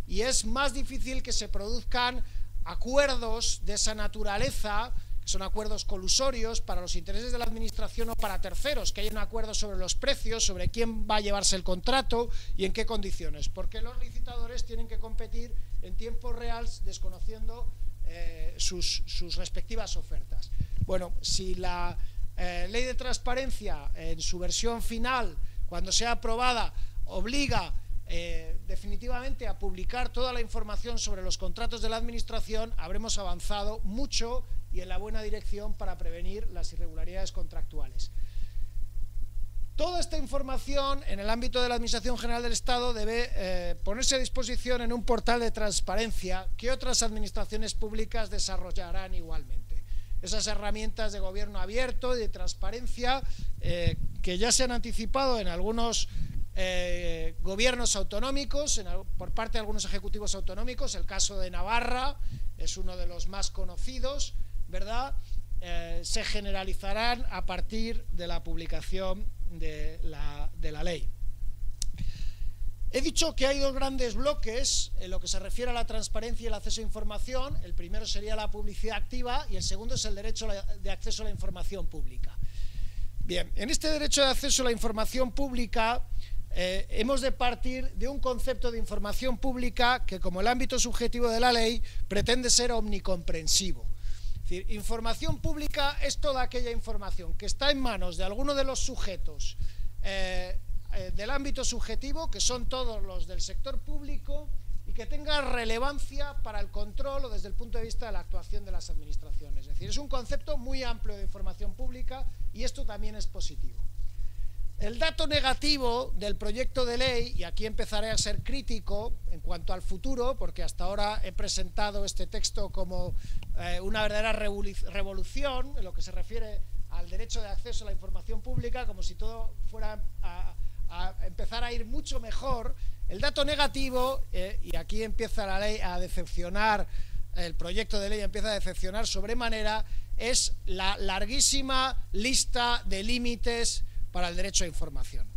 y es más difícil que se produzcan acuerdos de esa naturaleza, que son acuerdos colusorios para los intereses de la administración o para terceros, que haya un acuerdo sobre los precios, sobre quién va a llevarse el contrato y en qué condiciones, porque los licitadores tienen que competir en tiempo real desconociendo sus respectivas ofertas. Bueno, si la ley de transparencia en su versión final, cuando sea aprobada, obliga definitivamente a publicar toda la información sobre los contratos de la administración, habremos avanzado mucho y en la buena dirección para prevenir las irregularidades contractuales. Toda esta información en el ámbito de la Administración General del Estado debe ponerse a disposición en un portal de transparencia que otras administraciones públicas desarrollarán igualmente. Esas herramientas de gobierno abierto y de transparencia que ya se han anticipado en algunos gobiernos autonómicos, por parte de algunos ejecutivos autonómicos. El caso de Navarra es uno de los más conocidos, ¿verdad? Se generalizarán a partir de la publicación de la ley. He dicho que hay dos grandes bloques en lo que se refiere a la transparencia y el acceso a información. El primero sería la publicidad activa y el segundo es el derecho de acceso a la información pública. Bien, en este derecho de acceso a la información pública hemos de partir de un concepto de información pública que, como el ámbito subjetivo de la ley, pretende ser omnicomprensivo. Es decir, información pública es toda aquella información que está en manos de alguno de los sujetos del ámbito subjetivo, que son todos los del sector público, y que tenga relevancia para el control o desde el punto de vista de la actuación de las administraciones. Es decir, es un concepto muy amplio de información pública y esto también es positivo. El dato negativo del proyecto de ley, y aquí empezaré a ser crítico en cuanto al futuro, porque hasta ahora he presentado este texto como una verdadera revolución en lo que se refiere al derecho de acceso a la información pública, como si todo fuera a empezar a ir mucho mejor. El dato negativo, y aquí empieza la ley a decepcionar, el proyecto de ley empieza a decepcionar sobremanera, es la larguísima lista de límites para el derecho a información.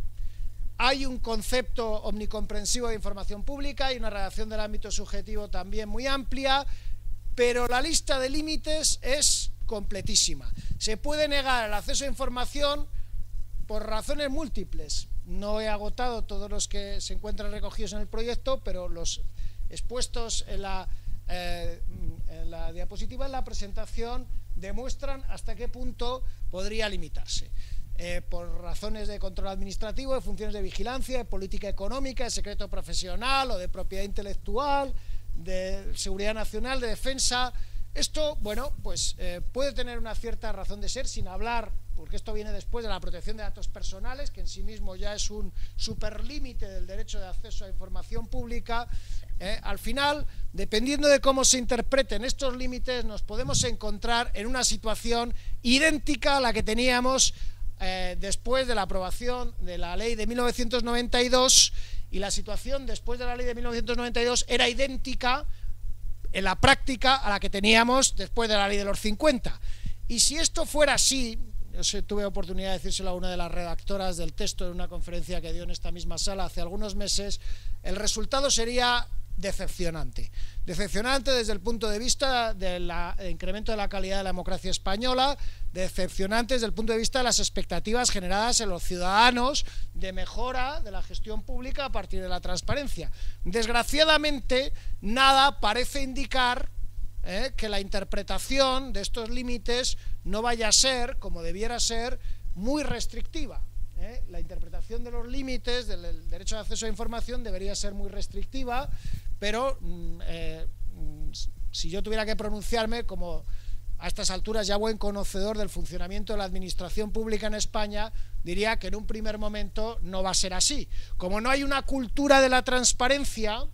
Hay un concepto omnicomprensivo de información pública y una redacción del ámbito subjetivo también muy amplia, pero la lista de límites es completísima. Se puede negar el acceso a información por razones múltiples. No he agotado todos los que se encuentran recogidos en el proyecto, pero los expuestos en la diapositiva en la presentación demuestran hasta qué punto podría limitarse. Por razones de control administrativo, de funciones de vigilancia, de política económica, de secreto profesional o de propiedad intelectual, de seguridad nacional, de defensa. Esto, bueno, pues puede tener una cierta razón de ser, sin hablar, porque esto viene después de la protección de datos personales, que en sí mismo ya es un superlímite del derecho de acceso a información pública. Al final, dependiendo de cómo se interpreten estos límites, nos podemos encontrar en una situación idéntica a la que teníamos después de la aprobación de la ley de 1992, y la situación después de la ley de 1992 era idéntica en la práctica a la que teníamos después de la ley de los 50. Y si esto fuera así, yo tuve oportunidad de decírselo a una de las redactoras del texto en una conferencia que dio en esta misma sala hace algunos meses, el resultado sería decepcionante. Decepcionante desde el punto de vista del incremento de la calidad de la democracia española, decepcionante desde el punto de vista de las expectativas generadas en los ciudadanos de mejora de la gestión pública a partir de la transparencia. Desgraciadamente, nada parece indicar que la interpretación de estos límites no vaya a ser, como debiera ser, muy restrictiva. La interpretación de los límites del derecho de acceso a información debería ser muy restrictiva, pero si yo tuviera que pronunciarme, como a estas alturas ya buen conocedor del funcionamiento de la administración pública en España, diría que en un primer momento no va a ser así. Como no hay una cultura de la transparencia,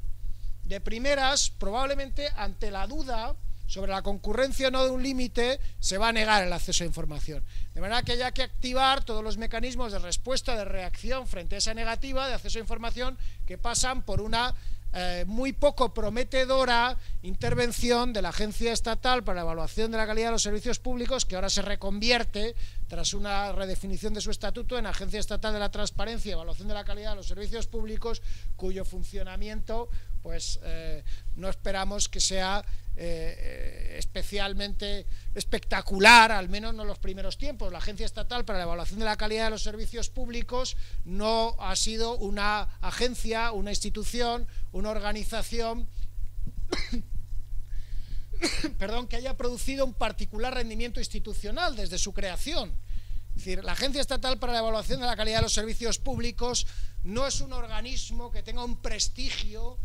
de primeras, probablemente ante la duda sobre la concurrencia o no de un límite, se va a negar el acceso a información. De manera que haya que activar todos los mecanismos de respuesta, de reacción frente a esa negativa de acceso a información, que pasan por una muy poco prometedora intervención de la Agencia Estatal para la Evaluación de la Calidad de los Servicios Públicos, que ahora se reconvierte, tras una redefinición de su estatuto, en Agencia Estatal de la Transparencia y Evaluación de la Calidad de los Servicios Públicos, cuyo funcionamiento pues no esperamos que sea especialmente espectacular, al menos no en los primeros tiempos. La Agencia Estatal para la Evaluación de la Calidad de los Servicios Públicos no ha sido una agencia, una institución, una organización perdón, que haya producido un particular rendimiento institucional desde su creación. Es decir, la Agencia Estatal para la Evaluación de la Calidad de los Servicios Públicos no es un organismo que tenga un prestigio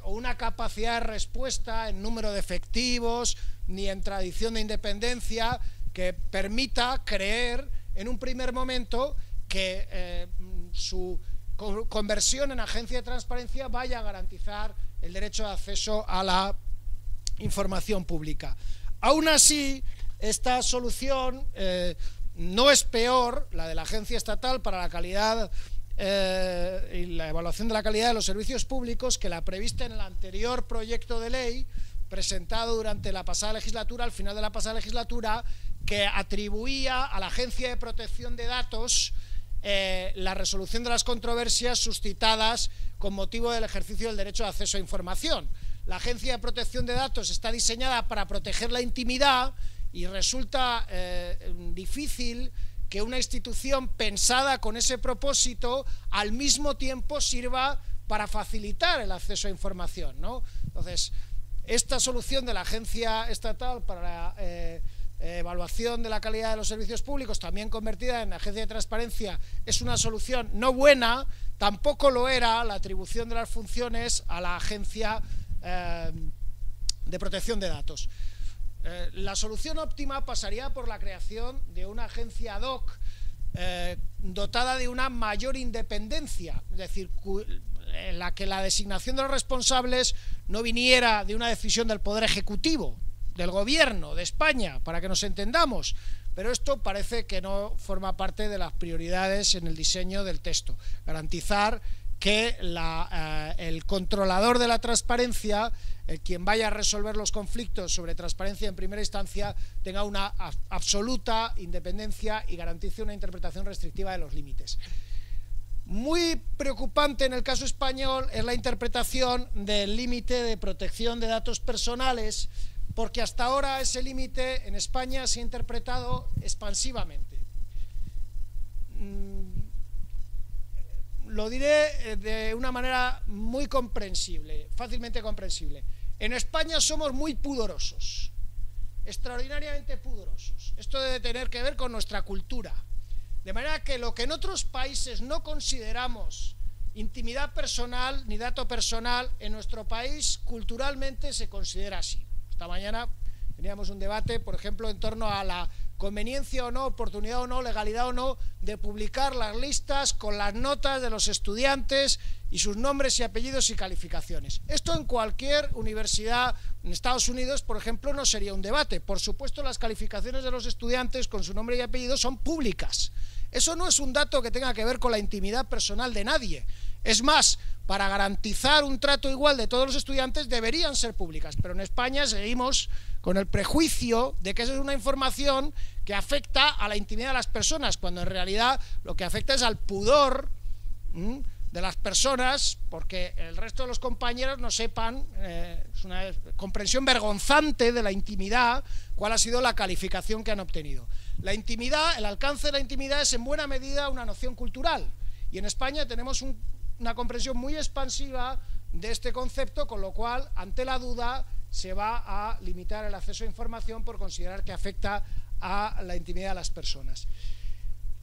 o una capacidad de respuesta en número de efectivos, ni en tradición de independencia, que permita creer en un primer momento que su conversión en agencia de transparencia vaya a garantizar el derecho de acceso a la información pública. Aún así, esta solución no es peor, la de la Agencia Estatal para la Calidad y la Evaluación de la Calidad de los Servicios Públicos, que la prevista en el anterior proyecto de ley presentado durante la pasada legislatura, al final de la pasada legislatura, que atribuía a la Agencia de Protección de Datos la resolución de las controversias suscitadas con motivo del ejercicio del derecho de acceso a información. La Agencia de Protección de Datos está diseñada para proteger la intimidad y resulta difícil que una institución pensada con ese propósito al mismo tiempo sirva para facilitar el acceso a información, ¿no? Entonces, esta solución de la Agencia Estatal para la Evaluación de la Calidad de los Servicios Públicos, también convertida en Agencia de Transparencia, es una solución no buena. Tampoco lo era la atribución de las funciones a la Agencia de Protección de Datos. La solución óptima pasaría por la creación de una agencia ad hoc dotada de una mayor independencia, es decir, en la que la designación de los responsables no viniera de una decisión del Poder Ejecutivo, del Gobierno de España, para que nos entendamos, pero esto parece que no forma parte de las prioridades en el diseño del texto. Garantizar que el controlador de la transparencia, quien vaya a resolver los conflictos sobre transparencia en primera instancia, tenga una absoluta independencia y garantice una interpretación restrictiva de los límites. Muy preocupante en el caso español es la interpretación del límite de protección de datos personales, porque hasta ahora ese límite en España se ha interpretado expansivamente. lo diré de una manera muy comprensible, fácilmente comprensible. En España somos muy pudorosos, extraordinariamente pudorosos. Esto debe tener que ver con nuestra cultura. De manera que lo que en otros países no consideramos intimidad personal ni dato personal, en nuestro país culturalmente se considera así. Esta mañana teníamos un debate, por ejemplo, en torno a la conveniencia o no, oportunidad o no, legalidad o no, de publicar las listas con las notas de los estudiantes y sus nombres y apellidos y calificaciones. Esto en cualquier universidad en Estados Unidos, por ejemplo, no sería un debate. Por supuesto, las calificaciones de los estudiantes con su nombre y apellido son públicas. Eso no es un dato que tenga que ver con la intimidad personal de nadie. Es más, para garantizar un trato igual de todos los estudiantes deberían ser públicas, pero en España seguimos con el prejuicio de que esa es una información que afecta a la intimidad de las personas, cuando en realidad lo que afecta es al pudor de las personas, porque el resto de los compañeros no sepan, es una comprensión vergonzante de la intimidad, cuál ha sido la calificación que han obtenido. La intimidad, el alcance de la intimidad es en buena medida una noción cultural, y en España tenemos una comprensión muy expansiva de este concepto, con lo cual, ante la duda, se va a limitar el acceso a información por considerar que afecta a la intimidad de las personas.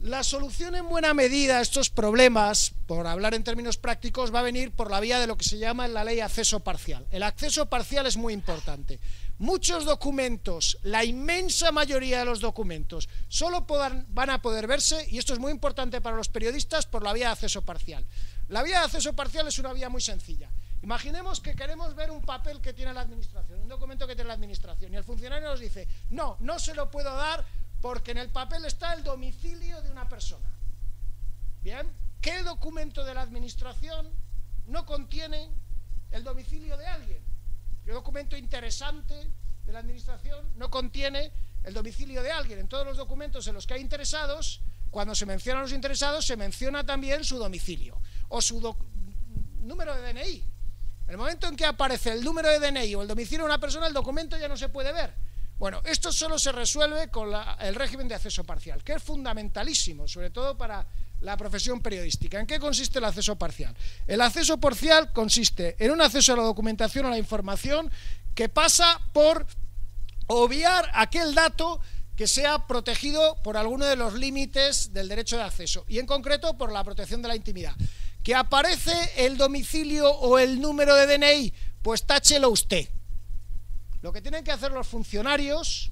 La solución en buena medida a estos problemas, por hablar en términos prácticos, va a venir por la vía de lo que se llama en la ley acceso parcial. El acceso parcial es muy importante. Muchos documentos, la inmensa mayoría de los documentos, solo van a poder verse, y esto es muy importante para los periodistas, por la vía de acceso parcial. La vía de acceso parcial es una vía muy sencilla. Imaginemos que queremos ver un papel que tiene la administración, un documento que tiene la administración, y el funcionario nos dice, no, no se lo puedo dar porque en el papel está el domicilio de una persona. Bien, ¿qué documento de la administración no contiene el domicilio de alguien? ¿Qué documento interesante de la administración no contiene el domicilio de alguien? En todos los documentos en los que hay interesados, cuando se mencionan los interesados, se menciona también su domicilio o su número de DNI. En el momento en que aparece el número de DNI o el domicilio de una persona, el documento ya no se puede ver. Bueno, esto solo se resuelve con el régimen de acceso parcial, que es fundamentalísimo, sobre todo para la profesión periodística. ¿En qué consiste el acceso parcial? El acceso parcial consiste en un acceso a la documentación, a la información, que pasa por obviar aquel dato que sea protegido por alguno de los límites del derecho de acceso, y en concreto por la protección de la intimidad. ¿Que aparece el domicilio o el número de DNI? Pues táchelo usted. Lo que tienen que hacer los funcionarios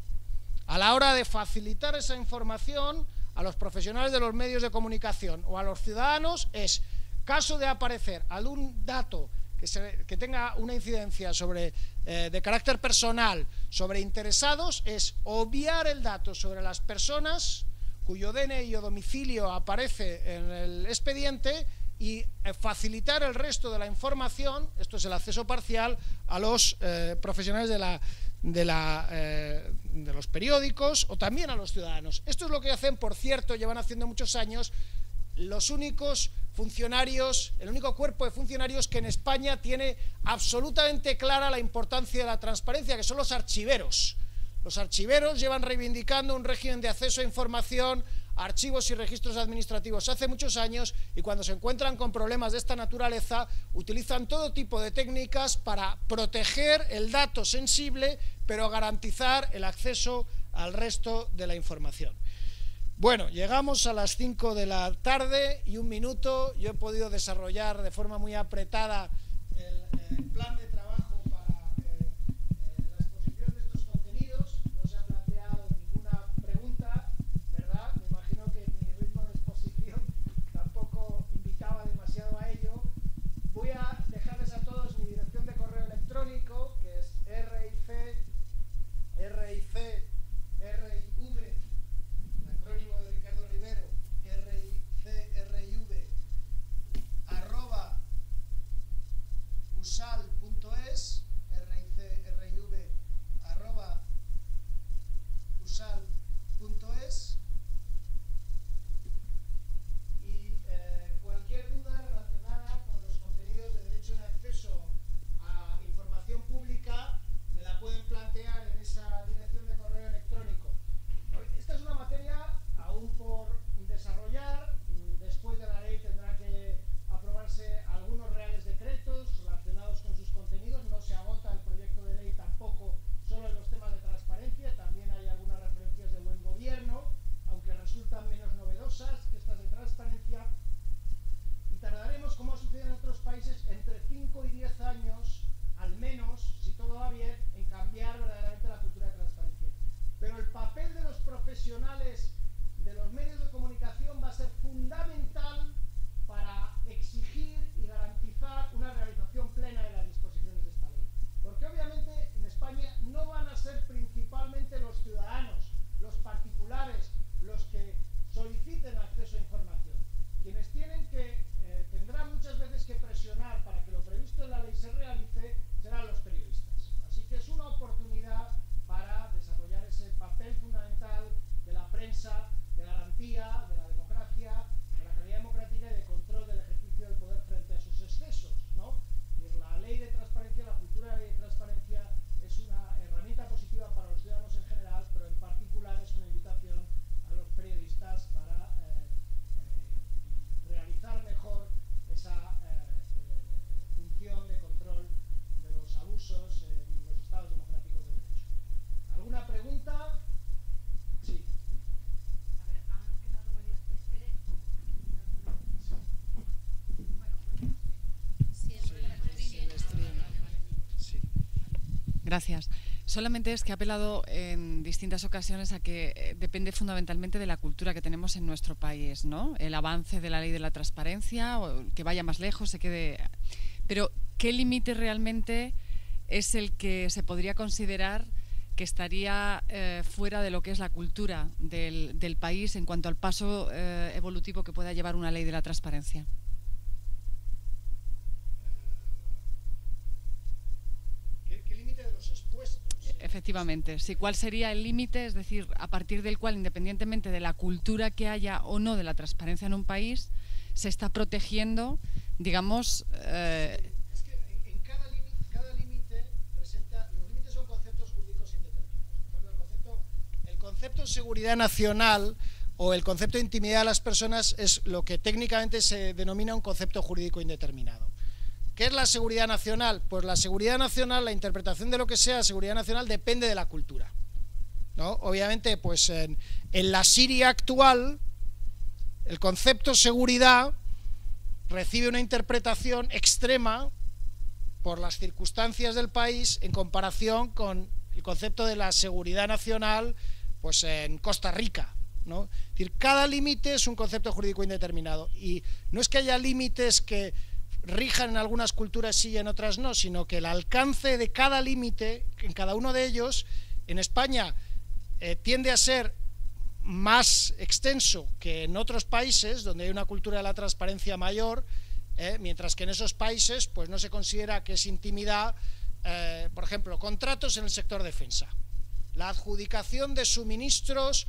a la hora de facilitar esa información a los profesionales de los medios de comunicación o a los ciudadanos es, caso de aparecer algún dato que tenga una incidencia de carácter personal sobre interesados, es obviar el dato sobre las personas cuyo DNI o domicilio aparece en el expediente y facilitar el resto de la información, esto es el acceso parcial, a los profesionales de los periódicos o también a los ciudadanos. Esto es lo que hacen, por cierto, llevan haciendo muchos años los únicos funcionarios, el único cuerpo de funcionarios que en España tiene absolutamente clara la importancia de la transparencia, que son los archiveros. Los archiveros llevan reivindicando un régimen de acceso a información, archivos y registros administrativos hace muchos años, y cuando se encuentran con problemas de esta naturaleza utilizan todo tipo de técnicas para proteger el dato sensible, pero garantizar el acceso al resto de la información. Bueno, llegamos a las 5 de la tarde y 1 minuto. Yo he podido desarrollar de forma muy apretada el plan de trabajo para la exposición de estos contenidos. No se ha planteado ninguna pregunta, ¿verdad? Me imagino que mi ritmo de exposición tampoco invitaba demasiado a ello. Voy a dejarles a todos mi dirección de correo electrónico, que es RIV, el acrónimo de Ricardo Rivero, RIV, garantía de la democracia, de la calidad democrática y de control del ejercicio del poder frente a sus excesos, ¿no? Y la ley de transparencia, la cultura de la ley de transparencia es una herramienta positiva para los ciudadanos en general, pero en particular es una invitación a los periodistas para realizar mejor esa función de control de los abusos en los estados democráticos de derecho. ¿Alguna pregunta? Sí. A ver, han quedado varias veces. Sí. Gracias. Solamente es que ha apelado en distintas ocasiones a que depende fundamentalmente de la cultura que tenemos en nuestro país, ¿no? El avance de la ley de la transparencia, o que vaya más lejos, se quede. Pero, ¿qué límite realmente es el que se podría considerar que estaría fuera de lo que es la cultura del país en cuanto al paso evolutivo que pueda llevar una ley de la transparencia? ¿Qué límite de los expuestos? Efectivamente, sí. ¿Cuál sería el límite? Es decir, a partir del cual, independientemente de la cultura que haya o no de la transparencia en un país, se está protegiendo, digamos... Es que en cada límite presenta... Los límites son conceptos jurídicos indeterminados. Por ejemplo, el concepto de seguridad nacional o el concepto de intimidad de las personas es lo que técnicamente se denomina un concepto jurídico indeterminado. ¿Qué es la seguridad nacional? Pues la seguridad nacional, la interpretación de lo que sea seguridad nacional depende de la cultura, ¿no? Obviamente, pues en la Siria actual, el concepto seguridad recibe una interpretación extrema por las circunstancias del país en comparación con el concepto de la seguridad nacional, pues en Costa Rica, ¿no? Es decir, cada límite es un concepto jurídico indeterminado y no es que haya límites que rijan en algunas culturas sí y en otras no, sino que el alcance de cada límite, en cada uno de ellos, en España tiende a ser más extenso que en otros países donde hay una cultura de la transparencia mayor, mientras que en esos países pues no se considera que es intimidad, por ejemplo, contratos en el sector defensa, la adjudicación de suministros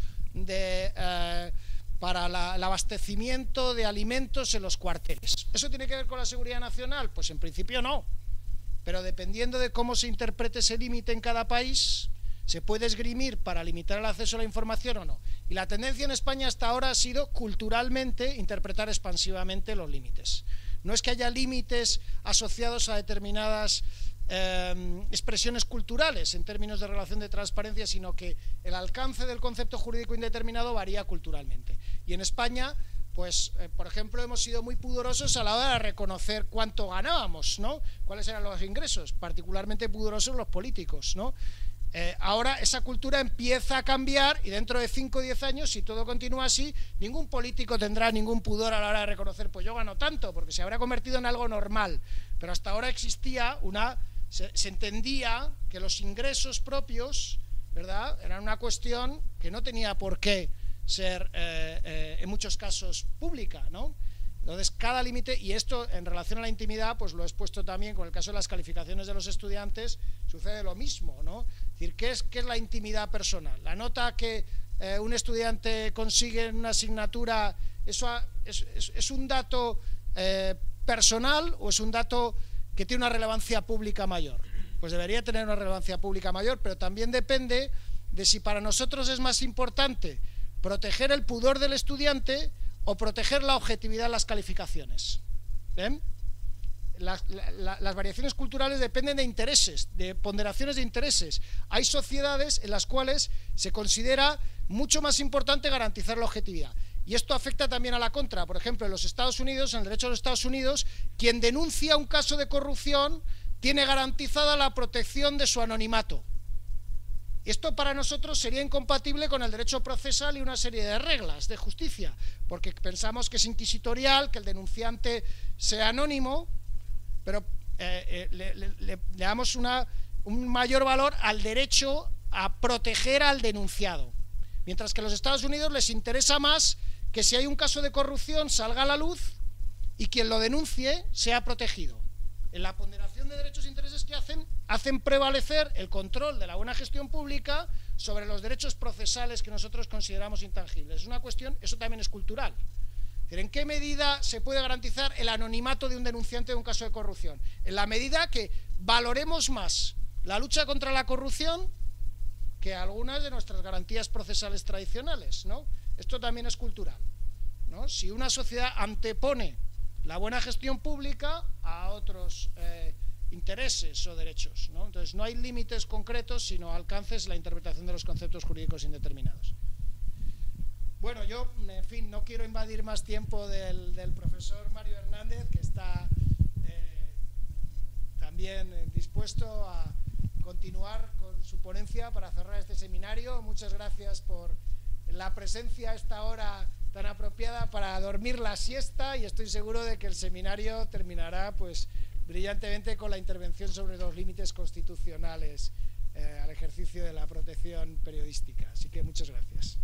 para el abastecimiento de alimentos en los cuarteles. ¿Eso tiene que ver con la seguridad nacional? Pues en principio no, pero dependiendo de cómo se interprete ese límite en cada país, se puede esgrimir para limitar el acceso a la información o no. Y la tendencia en España hasta ahora ha sido culturalmente interpretar expansivamente los límites. No es que haya límites asociados a determinadas expresiones culturales en términos de relación de transparencia, sino que el alcance del concepto jurídico indeterminado varía culturalmente. Y en España, pues, por ejemplo, hemos sido muy pudorosos a la hora de reconocer cuánto ganábamos, ¿no? Cuáles eran los ingresos, particularmente pudorosos los políticos, ¿no? Ahora esa cultura empieza a cambiar y dentro de 5 o 10 años, si todo continúa así, ningún político tendrá ningún pudor a la hora de reconocer, pues yo gano tanto, porque se habrá convertido en algo normal. Pero hasta ahora existía se entendía que los ingresos propios, ¿verdad?, eran una cuestión que no tenía por qué ser, en muchos casos, pública, ¿no? Entonces, cada límite, y esto en relación a la intimidad, pues lo he expuesto también con el caso de las calificaciones de los estudiantes, sucede lo mismo, ¿no? Es decir, ¿qué es la intimidad personal? La nota que un estudiante consigue en una asignatura, ¿eso es un dato personal o es un dato que tiene una relevancia pública mayor? Pues debería tener una relevancia pública mayor, pero también depende de si para nosotros es más importante proteger el pudor del estudiante o proteger la objetividad de las calificaciones. ¿Ven? Las variaciones culturales dependen de intereses, de ponderaciones de intereses. Hay sociedades en las cuales se considera mucho más importante garantizar la objetividad. Y esto afecta también a la contra. Por ejemplo, en los Estados Unidos, en el derecho de los Estados Unidos, quien denuncia un caso de corrupción tiene garantizada la protección de su anonimato. Esto para nosotros sería incompatible con el derecho procesal y una serie de reglas de justicia, porque pensamos que es inquisitorial que el denunciante sea anónimo, pero le damos un mayor valor al derecho a proteger al denunciado. Mientras que a los Estados Unidos les interesa más que si hay un caso de corrupción salga a la luz y quien lo denuncie sea protegido. En la ponderación de derechos e intereses que hacen prevalecer el control de la buena gestión pública sobre los derechos procesales que nosotros consideramos intangibles. Es una cuestión, eso también es cultural. ¿En qué medida se puede garantizar el anonimato de un denunciante de un caso de corrupción? En la medida que valoremos más la lucha contra la corrupción que algunas de nuestras garantías procesales tradicionales, ¿no? Esto también es cultural, ¿no? Si una sociedad antepone la buena gestión pública a otros intereses o derechos, ¿no? Entonces no hay límites concretos, sino alcances la interpretación de los conceptos jurídicos indeterminados. Bueno, yo, en fin, no quiero invadir más tiempo del profesor Mario Hernández, que está también dispuesto a continuar con su ponencia para cerrar este seminario. Muchas gracias por la presencia a esta hora tan apropiada para dormir la siesta, y estoy seguro de que el seminario terminará pues brillantemente con la intervención sobre los límites constitucionales al ejercicio de la protección periodística. Así que muchas gracias.